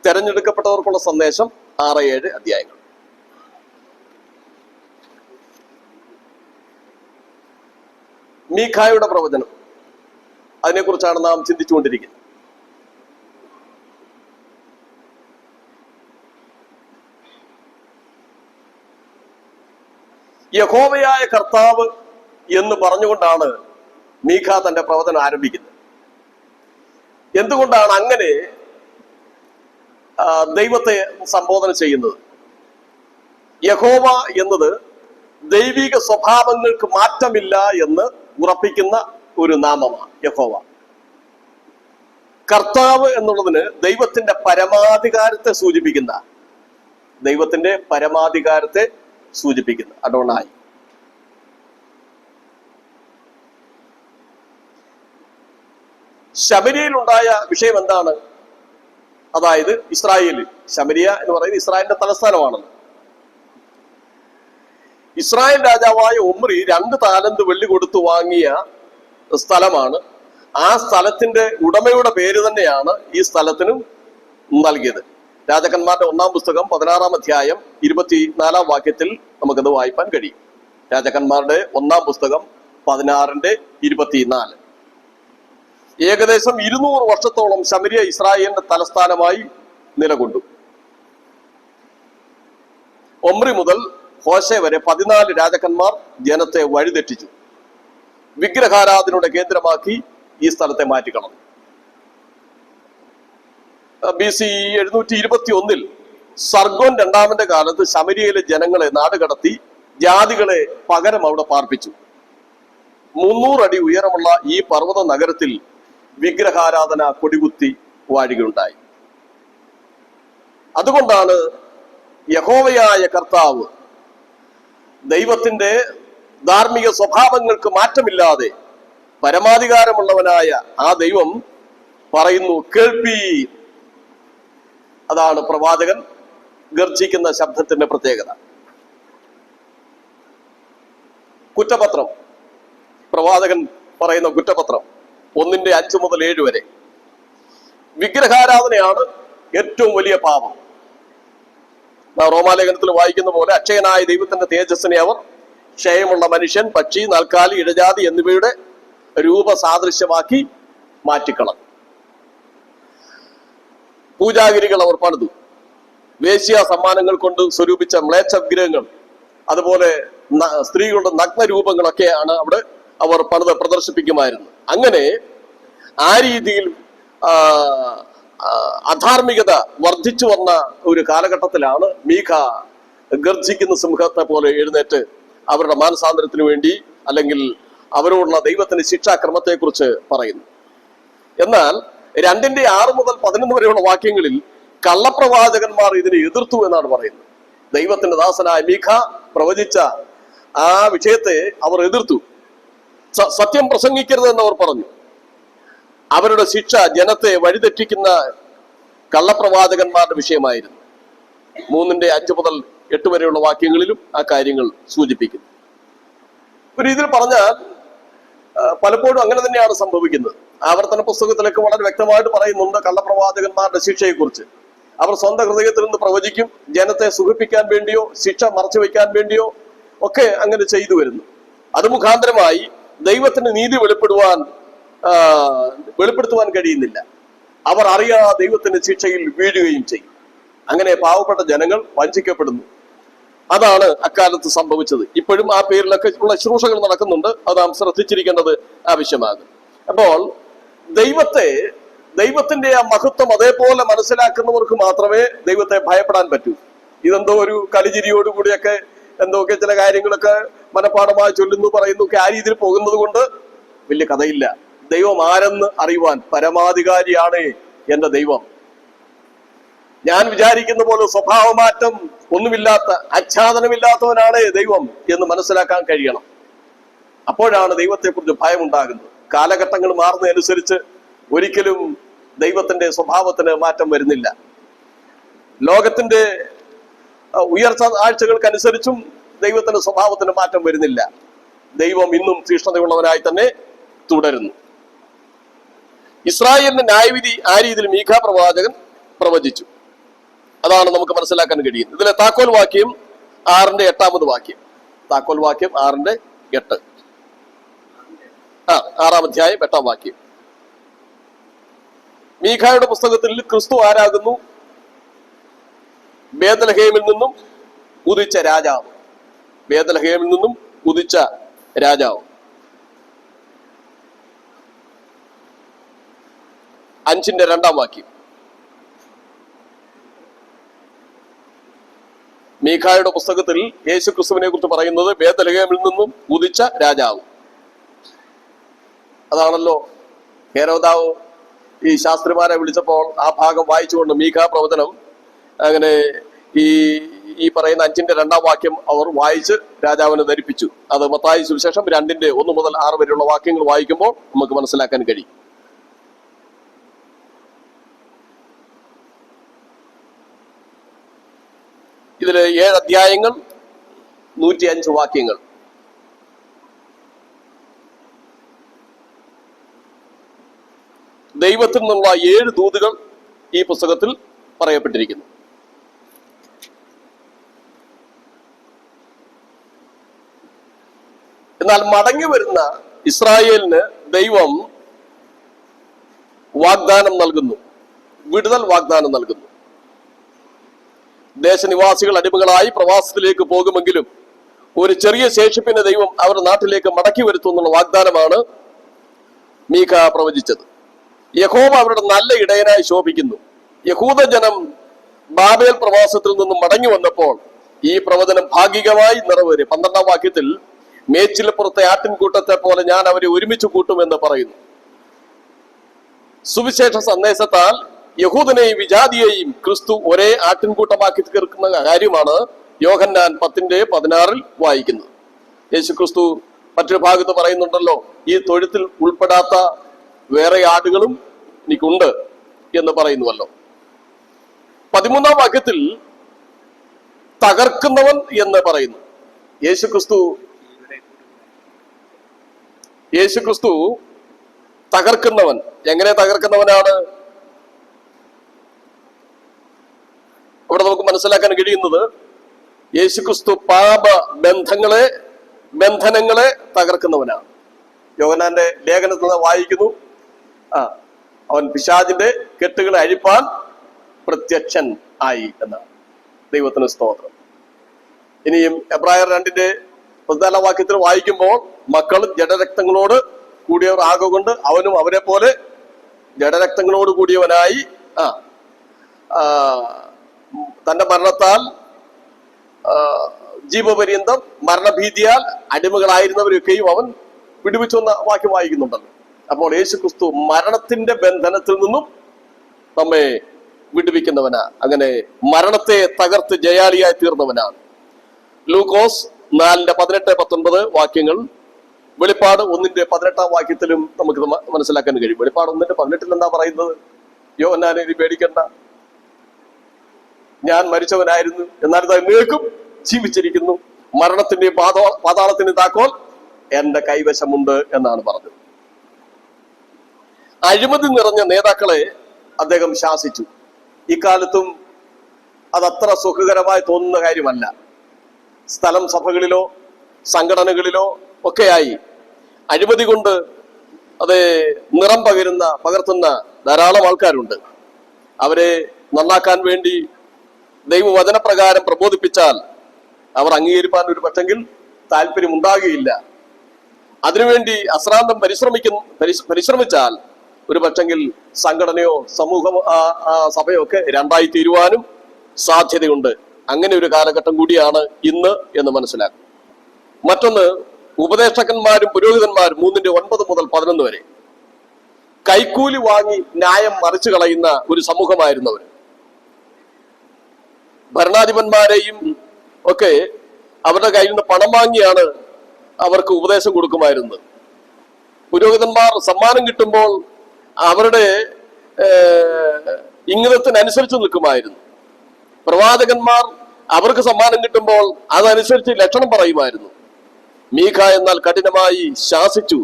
തെരഞ്ഞെടുക്കപ്പെട്ടവർക്കുള്ള സന്ദേശം 6-7 അധ്യായങ്ങൾ. മീഖായുടെ പ്രവചനം, അതിനെക്കുറിച്ചാണ് നാം ചിന്തിച്ചുകൊണ്ടിരിക്കുന്നത്. യഹോവയായ കർത്താവ് എന്ന് പറഞ്ഞുകൊണ്ടാണ് മീഖ തന്റെ പ്രവചനം ആരംഭിക്കുന്നത്. എന്തുകൊണ്ടാണ് അങ്ങനെ ദൈവത്തെ സംബോധന ചെയ്യുന്നത്? യഹോവ എന്നത് ദൈവിക സ്വഭാവങ്ങൾക്ക് മാറ്റമില്ല എന്ന് ഉറപ്പിക്കുന്ന ഒരു നാമമാണ് യഹോവ. കർത്താവ് എന്നുള്ളതിന് ദൈവത്തിന്റെ പരമാധികാരത്തെ സൂചിപ്പിക്കുന്ന, ദൈവത്തിന്റെ പരമാധികാരത്തെ സൂചിപ്പിക്കുന്ന അഡോണായി. ശമരിയയിലുണ്ടായ വിഷയം എന്താണ്? അതായത് ഇസ്രായേലിൽ, ശമരിയ എന്ന് പറയുന്നത് ഇസ്രായേലിന്റെ തലസ്ഥാനമാണല്ലോ. ഇസ്രായേൽ രാജാവായ ഒമ്രി 2 താലന്ത് വെള്ളി കൊടുത്തു വാങ്ങിയ സ്ഥലമാണ്. ആ സ്ഥലത്തിന്റെ ഉടമയുടെ പേര് തന്നെയാണ് ഈ സ്ഥലത്തിനും നൽകിയത്. രാജാക്കന്മാരുടെ 1-ാം പുസ്തകം 16-ാം അധ്യായം 24-ാം വാക്യത്തിൽ നമുക്കത് വായിപ്പാൻ കഴിയും. രാജാക്കന്മാരുടെ 1-ാം പുസ്തകം 16-24. ഏകദേശം 200 വർഷത്തോളം ശമരിയ ഇസ്രായേലിന്റെ തലസ്ഥാനമായി നിലകൊണ്ടു. ഒമ്രി മുതൽ ഹോശെ വരെ 14 രാജാക്കന്മാർ ജനത്തെ വഴിതെറ്റിച്ചു. വിഗ്രഹാരാധനയുടെ കേന്ദ്രമാക്കി ഈ സ്ഥലത്തെ മാറ്റിക്കളഞ്ഞു. BC 721 സർഗോൻ 2-ാമന്റെ കാലത്ത് ശമരിയയിലെ ജനങ്ങളെ നാടുകടത്തി ജാതികളെ പകരം അവിടെ പാർപ്പിച്ചു. 300 അടി ഉയരമുള്ള ഈ പർവ്വത നഗരത്തിൽ വിഗ്രഹാരാധന കൊടികുത്തി വാഴുകയുണ്ടായി. അതുകൊണ്ടാണ് യഹോവയായ കർത്താവ്, ദൈവത്തിന്റെ ധാർമ്മിക സ്വഭാവങ്ങൾക്ക് മാറ്റമില്ലാതെ പരമാധികാരമുള്ളവനായ ആ ദൈവം പറയുന്നു, കേൾപ്പീ. അതാണ് പ്രവാചകൻ ഗർജിക്കുന്ന ശബ്ദത്തിന്റെ പ്രത്യേകത. കുറ്റപത്രം, പ്രവാചകൻ പറയുന്ന കുറ്റപത്രം 1-5 മുതൽ 7 വരെ. വിഗ്രഹാരാധനയാണ് ഏറ്റവും വലിയ പാപം. റോമാലേഖനത്തിൽ വായിക്കുന്ന പോലെ, അക്ഷയനായ ദൈവത്തിന്റെ തേജസ്സിനെ അവർ ക്ഷയമുള്ള മനുഷ്യൻ, പക്ഷി, നാൽക്കാലി, ഇഴജാതി എന്നിവയുടെ രൂപസാദൃശ്യമാക്കി മാറ്റിക്കളഞ്ഞു. പൂജാഗിരികൾ അവർ പണിതു. വേശ്യ സമ്മാനങ്ങൾ കൊണ്ട് സ്വരൂപിച്ച മ്ലേച്ഛ വിഗ്രഹങ്ങൾ, അതുപോലെ സ്ത്രീകളുടെ നഗ്നരൂപങ്ങളൊക്കെയാണ് അവിടെ അവർ പണിത് പ്രദർശിപ്പിക്കുമായിരുന്നു. അങ്ങനെ ആ രീതിയിൽ അധാർമികത വർദ്ധിച്ചു വന്ന ഒരു കാലഘട്ടത്തിലാണ് മീഖ ഗർജിക്കുന്ന സിംഹത്തെ പോലെ എഴുന്നേറ്റ് അവരുടെ മാനസാന്തരത്തിന് വേണ്ടി, അല്ലെങ്കിൽ അവരോടുള്ള ദൈവത്തിന്റെ ശിക്ഷാക്രമത്തെക്കുറിച്ച് പറയുന്നു. എന്നാൽ 2-6 മുതൽ 11 വരെയുള്ള വാക്യങ്ങളിൽ കള്ളപ്രവാചകന്മാർ ഇതിനെ എതിർത്തു എന്നാണ് പറയുന്നത്. ദൈവത്തിന്റെ ദാസനായ മീഖ പ്രവചിച്ച ആ വിഷയത്തെ അവർ എതിർത്തു. സത്യം പ്രസംഗിക്കരുതെന്ന് അവർ പറഞ്ഞു. അവരുടെ ശിക്ഷ ജനത്തെ വഴിതെറ്റിക്കുന്ന കള്ളപ്രവാചകന്മാരുടെ വിഷയമായിരുന്നു. 3-5 മുതൽ 8 വരെയുള്ള വാക്യങ്ങളിലും ആ കാര്യങ്ങൾ സൂചിപ്പിക്കുന്നു. ഒരു രീതിയിൽ പറഞ്ഞാൽ പലപ്പോഴും അങ്ങനെ തന്നെയാണ് സംഭവിക്കുന്നത്. ആവർത്തന പുസ്തകത്തിലൊക്കെ വളരെ വ്യക്തമായിട്ട് പറയുന്നുണ്ട് കള്ളപ്രവാചകന്മാരുടെ ശിക്ഷയെക്കുറിച്ച്. അവർ സ്വന്തം ഹൃദയത്തിൽ നിന്ന് പ്രവചിക്കും. ജനത്തെ സുഖിപ്പിക്കാൻ വേണ്ടിയോ ശിക്ഷ മറച്ചു വയ്ക്കാൻ വേണ്ടിയോ ഒക്കെ അങ്ങനെ ചെയ്തു വരുന്നു. അത് മുഖാന്തരമായി ദൈവത്തിന്റെ നീതി വെളിപ്പെടുത്തുവാൻ കഴിയുന്നില്ല. അവർ അറിയാതെ ദൈവത്തിന്റെ ശിക്ഷയിൽ വീഴുകയും ചെയ്യും. അങ്ങനെ പാവപ്പെട്ട ജനങ്ങൾ വഞ്ചിക്കപ്പെടുന്നു. അതാണ് അക്കാലത്ത് സംഭവിച്ചത്. ഇപ്പോഴും ആ പേരിലൊക്കെ ഉള്ള ശുശ്രൂഷകൾ നടക്കുന്നുണ്ട്. അത് നാം ശ്രദ്ധിച്ചിരിക്കേണ്ടത് ആവശ്യമാകും. അപ്പോൾ ദൈവത്തിന്റെ ആ മഹത്വം അതേപോലെ മനസ്സിലാക്കുന്നവർക്ക് മാത്രമേ ദൈവത്തെ ഭയപ്പെടാൻ പറ്റൂ. ഇതെന്തോ ഒരു കലിചിരിയോടുകൂടിയൊക്കെ എന്തൊക്കെ ചില കാര്യങ്ങളൊക്കെ മനഃപ്പാഠമായി ചൊല്ലുന്നു പറയുന്നു ഒക്കെ ആ രീതിയിൽ പോകുന്നത് കൊണ്ട് വലിയ കഥയില്ല. ദൈവം ആരെന്ന് അറിയുവാൻ പരമാധികാരിയാണ് എന്റെ ദൈവം. ഞാൻ വിചാരിക്കുന്ന പോലെ സ്വഭാവമാറ്റം ഒന്നുമില്ലാത്ത, ആച്ഛാദനമില്ലാത്തവനാണ് ദൈവം എന്ന് മനസ്സിലാക്കാൻ കഴിയണം. അപ്പോഴാണ് ദൈവത്തെക്കുറിച്ച് ഭയമുണ്ടാകുന്നത്. കാലഘട്ടങ്ങൾ മാറുന്നതനുസരിച്ച് ഒരിക്കലും ദൈവത്തിന്റെ സ്വഭാവത്തിന് മാറ്റം വരുന്നില്ല. ലോകത്തിന്റെ ഉയർച്ച ആഴ്ചകൾക്കനുസരിച്ചും ദൈവത്തിന്റെ സ്വഭാവത്തിന് മാറ്റം വരുന്നില്ല. ദൈവം ഇന്നും തീഷ്ണതയുള്ളവനായി തന്നെ തുടരുന്നു. ഇസ്രായേലിന്റെ ന്യായവിധി ആ രീതിയിൽ മീഖാ പ്രവാചകൻ പ്രവചിച്ചു. അതാണ് നമുക്ക് മനസ്സിലാക്കാൻ കഴിയുന്നത്. ഇതിലെ താക്കോൽ വാക്യം 6:8 വാക്യം. താക്കോൽ വാക്യം 6:8. 6-ാം അധ്യായം 8-ാം വാക്യം. മീഖായുടെ പുസ്തകത്തിൽ ക്രിസ്തു ആരാകുന്നു? ബേത്ലഹേമിൽ നിന്നും ഉദിച്ച രാജാവ്. ബേത്ലഹേമിൽ നിന്നും ഉദിച്ച രാജാവ്. 5:2 വാക്യം. മീഖായുടെ പുസ്തകത്തിൽ യേശു ക്രിസ്തുവിനെ കുറിച്ച് പറയുന്നത് ബേത്ലഹേമിൽ നിന്നും ഉദിച്ച രാജാവ്. അതാണല്ലോ ഹേരോദാവ് ഈ ശാസ്ത്രിമാരെ വിളിച്ചപ്പോൾ ആ ഭാഗം വായിച്ചുകൊണ്ട് മീഖാ പ്രവചനം അങ്ങനെ ഈ പറയുന്ന 5:2 വാക്യം അവർ വായിച്ച് രാജാവിനെ ധരിപ്പിച്ചു. അത് മത്തായി സുവിശേഷം 2:1 മുതൽ 6 വരെയുള്ള വാക്യങ്ങൾ വായിക്കുമ്പോൾ നമുക്ക് മനസ്സിലാക്കാൻ കഴിയും. ഇതില് 7 അധ്യായങ്ങൾ, 105 വാക്യങ്ങൾ. ദൈവത്തിൽ നിന്നുള്ള 7 ദൂതുകൾ ഈ പുസ്തകത്തിൽ പറയപ്പെട്ടിരിക്കുന്നു. എന്നാൽ മടങ്ങി വരുന്ന ഇസ്രായേലിന് ദൈവം വാഗ്ദാനം നൽകുന്നു, വിടുതൽ വാഗ്ദാനം നൽകുന്നു. ദേശനിവാസികൾ അടിമകളായി പ്രവാസത്തിലേക്ക് പോകുമെങ്കിലും ഒരു ചെറിയ ശേഷിപ്പിനെ ദൈവം അവരുടെ നാട്ടിലേക്ക് മടക്കി വരുത്തുന്നുള്ള വാഗ്ദാനമാണ് മീഖാ പ്രവചിച്ചത്. യഹോവ അവരുടെ നല്ല ഇടയനായി ശോഭിക്കുന്നു. യഹൂദ ജനം ബാബേൽ പ്രവാസത്തിൽ നിന്നും മടങ്ങി വന്നപ്പോൾ ഈ പ്രവചനം ഭാഗികമായി നിറവേറി. 12-ാം വാക്യത്തിൽ മേച്ചിൽപ്പുറത്തെ ആട്ടിൻകൂട്ടത്തെ പോലെ ഞാൻ അവരെ ഒരുമിച്ച് കൂട്ടുമെന്ന് പറയുന്നു. സുവിശേഷ സന്ദേശത്താൽ യഹൂദനെയും വിജാതിയെയും ക്രിസ്തു ഒരേ ആട്ടിൻകൂട്ടമാക്കി തീർക്കുന്ന കാര്യമാണ് യോഹന്നാൻ 10:16 വായിക്കുന്നത്. യേശു ക്രിസ്തു മറ്റൊരു ഭാഗത്ത് പറയുന്നുണ്ടല്ലോ, ഈ തൊഴുത്തിൽ ഉൾപ്പെടാത്ത വേറെ ആടുകളും എനിക്കുണ്ട് എന്ന് പറയുന്നുവല്ലോ. 13-ാം വാക്യത്തിൽ തകർക്കുന്നവൻ എന്ന് പറയുന്നു. യേശു ക്രിസ്തു തകർക്കുന്നവൻ. എങ്ങനെ തകർക്കുന്നവനാണ്? അവിടെ നമുക്ക് മനസ്സിലാക്കാൻ കഴിയുന്നത് യേശുക്രിസ്തു ബന്ധനങ്ങളെ തകർക്കുന്നവനാണ്. യോഹന്നാന്റെ ലേഖനത്തിൽ നിന്ന് വായിക്കുന്നു, അവൻ പിശാചിന്റെ കെട്ടുകളെ അഴിപ്പാൻ പ്രത്യക്ഷൻ ആയി എന്നാണ്. ദൈവത്തിന് സ്തോത്രം. ഇനിയും എബ്രായർ 2:14 വാക്യത്തിൽ വായിക്കുമ്പോൾ മക്കൾ ജഡരക്തങ്ങളോട് കൂടിയവർ ആകൊണ്ട് അവനും അവരെ പോലെ ജഡരക്തങ്ങളോട് കൂടിയവനായി തന്റെ മരണത്താൽ ജീവപര്യന്തം മരണഭീതിയാൽ അടിമകളായിരുന്നവരൊക്കെയും അവൻ വിടുവിച്ചു എന്ന വാക്യം വായിക്കുന്നുണ്ടല്ലോ. അപ്പോൾ യേശു ക്രിസ്തു മരണത്തിന്റെ ബന്ധനത്തിൽ നിന്നും നമ്മെ വിടുവിക്കുന്നവനാ. അങ്ങനെ മരണത്തെ തകർത്ത് ജയാളിയായി തീർന്നവനാണ്. ലൂക്കോസ് 4:18-19 വാക്യങ്ങൾ. വെളിപ്പാട് 1:18 വാക്യത്തിലും നമുക്ക് മനസ്സിലാക്കാൻ കഴിയും. വെളിപ്പാട് 1:18 എന്താ പറയുന്നത്? യോഹന്നാനെ നീ പേടിക്കണ്ട, ഞാൻ മരിച്ചവനായിരുന്നു, എന്നാൽ നിങ്ങൾക്കും ജീവിച്ചിരിക്കുന്നു, മരണത്തിന്റെയും പാതാളത്തിന്റെയും താക്കോൽ എന്റെ കൈവശമുണ്ട് എന്നാണ് പറഞ്ഞത്. അഴിമതി നിറഞ്ഞ നേതാക്കളെ അദ്ദേഹം ശാസിച്ചു. ഇക്കാലത്തും അതത്ര സുഖകരമായി തോന്നുന്ന കാര്യമല്ല. സ്ഥലം സഭകളിലോ സംഘടനകളിലോ ഒക്കെയായി അഴിമതി കൊണ്ട് അത് നിറം പകർത്തുന്ന ധാരാളം ആൾക്കാരുണ്ട്. അവരെ നന്നാക്കാൻ വേണ്ടി ദൈവവചനപ്രകാരം പ്രബോധിപ്പിച്ചാൽ അവർ അംഗീകരിക്കാൻ ഒരു പക്ഷെങ്കിൽ താല്പര്യമുണ്ടാകുകയില്ല. അതിനുവേണ്ടി അശ്രാന്തം പരിശ്രമിച്ചാൽ ഒരു പക്ഷെങ്കിൽ സംഘടനയോ സമൂഹമോ സഭയോ ഒക്കെ രണ്ടായി തീരുവാനും സാധ്യതയുണ്ട്. അങ്ങനെ ഒരു കാലഘട്ടം കൂടിയാണ് ഇന്ന് എന്ന് മനസ്സിലാക്കും. മറ്റൊന്ന്, ഉപദേഷ്ടകന്മാരും പുരോഹിതന്മാരും 3:9 മുതൽ 11 വരെ കൈക്കൂലി വാങ്ങി ന്യായം മറിച്ചു കളയുന്ന ഒരു സമൂഹമായിരുന്നവർ. ഭരണാധിപന്മാരെയും ഒക്കെ അവരുടെ കയ്യിൽ നിന്ന് പണം വാങ്ങിയാണ് അവർക്ക് ഉപദേശം കൊടുക്കുമായിരുന്നത്. പുരോഹിതന്മാർ സമ്മാനം കിട്ടുമ്പോൾ അവരുടെ ഇംഗിതത്തിനനുസരിച്ച് നിൽക്കുമായിരുന്നു. പ്രവാചകന്മാർ അവർക്ക് സമ്മാനം കിട്ടുമ്പോൾ അതനുസരിച്ച് ലക്ഷണം പറയുമായിരുന്നു. മീഖ എന്നാൽ കഠിനമായി ശാസിച്ചു,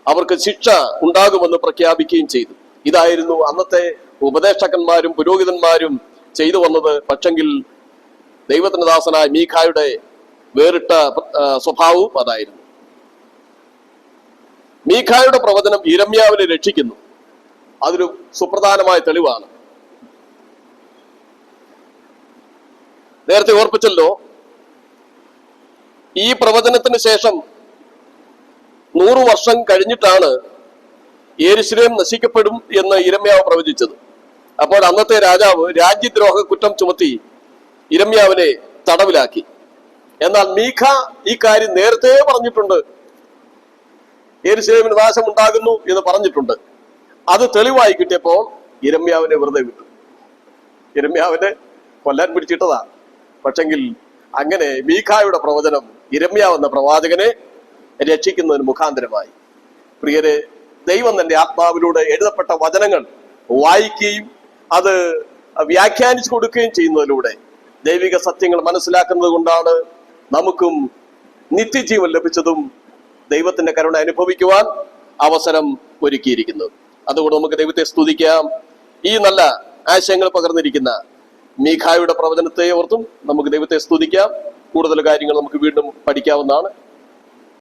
അവർക്ക് ശിക്ഷ ഉണ്ടാകുമെന്ന് പ്രഖ്യാപിക്കുകയും ചെയ്തു. ഇതായിരുന്നു അന്നത്തെ ഉപദേഷ്ടകന്മാരും പുരോഹിതന്മാരും ചെയ്തു വന്നത്. പക്ഷെങ്കിൽ ദൈവത്തിന്റെ ദാസനായ മീഖായുടെ വേറിട്ട സ്വഭാവവും അതായിരുന്നു. മീഖായുടെ പ്രവചനം യിരെമ്യാവിനെ രക്ഷിക്കുന്നു. അതൊരു സുപ്രധാനമായ തെളിവാണ്. നേരത്തെ ഓർപ്പിച്ചല്ലോ, ഈ പ്രവചനത്തിന് ശേഷം 100 വർഷം കഴിഞ്ഞിട്ടാണ് യെരൂശലേം നശിക്കപ്പെടും എന്ന് യിരെമ്യാവ് പ്രവചിച്ചത്. അപ്പോൾ അന്നത്തെ രാജാവ് രാജ്യദ്രോഹ കുറ്റം ചുമത്തി യിരെമ്യാവിനെ തടവിലാക്കി. എന്നാൽ മീഖ ഈ കാര്യം നേരത്തെ പറഞ്ഞിട്ടുണ്ട്, യെരൂശലേമിന് നാശം ഉണ്ടാകുന്നു എന്ന് പറഞ്ഞിട്ടുണ്ട്. അത് തെളിവായി കിട്ടിയപ്പോൾ യിരെമ്യാവിനെ വെറുതെ വിട്ടു. യിരെമ്യാവിനെ കൊല്ലാൻ പിടിച്ചിട്ടതാ. പക്ഷെങ്കിൽ അങ്ങനെ മീഖായുടെ പ്രവചനം യിരെമ്യാവ് എന്ന പ്രവാചകനെ രക്ഷിക്കുന്നതിന് മുഖാന്തരമായി. പ്രിയരെ, ദൈവം തന്റെ ആത്മാവിലൂടെ എഴുതപ്പെട്ട വചനങ്ങൾ വായിക്കുകയും അത് വ്യാഖ്യാനിച്ചു കൊടുക്കുകയും ചെയ്യുന്നതിലൂടെ ദൈവിക സത്യങ്ങൾ മനസ്സിലാക്കുന്നത് കൊണ്ടാണ് നമുക്കും നിത്യജീവൻ ലഭിച്ചതും ദൈവത്തിന്റെ കരുണ അനുഭവിക്കുവാൻ അവസരം ഒരുക്കിയിരിക്കുന്നത്. അതുകൊണ്ട് നമുക്ക് ദൈവത്തെ സ്തുതിക്കാം. ഈ നല്ല ആശയങ്ങൾ പകർന്നിരിക്കുന്ന മീഖായുടെ പ്രവചനത്തെ ഓർത്തും നമുക്ക് ദൈവത്തെ സ്തുതിക്കാം. കൂടുതൽ കാര്യങ്ങൾ നമുക്ക് വീണ്ടും പഠിക്കാവുന്നതാണ്.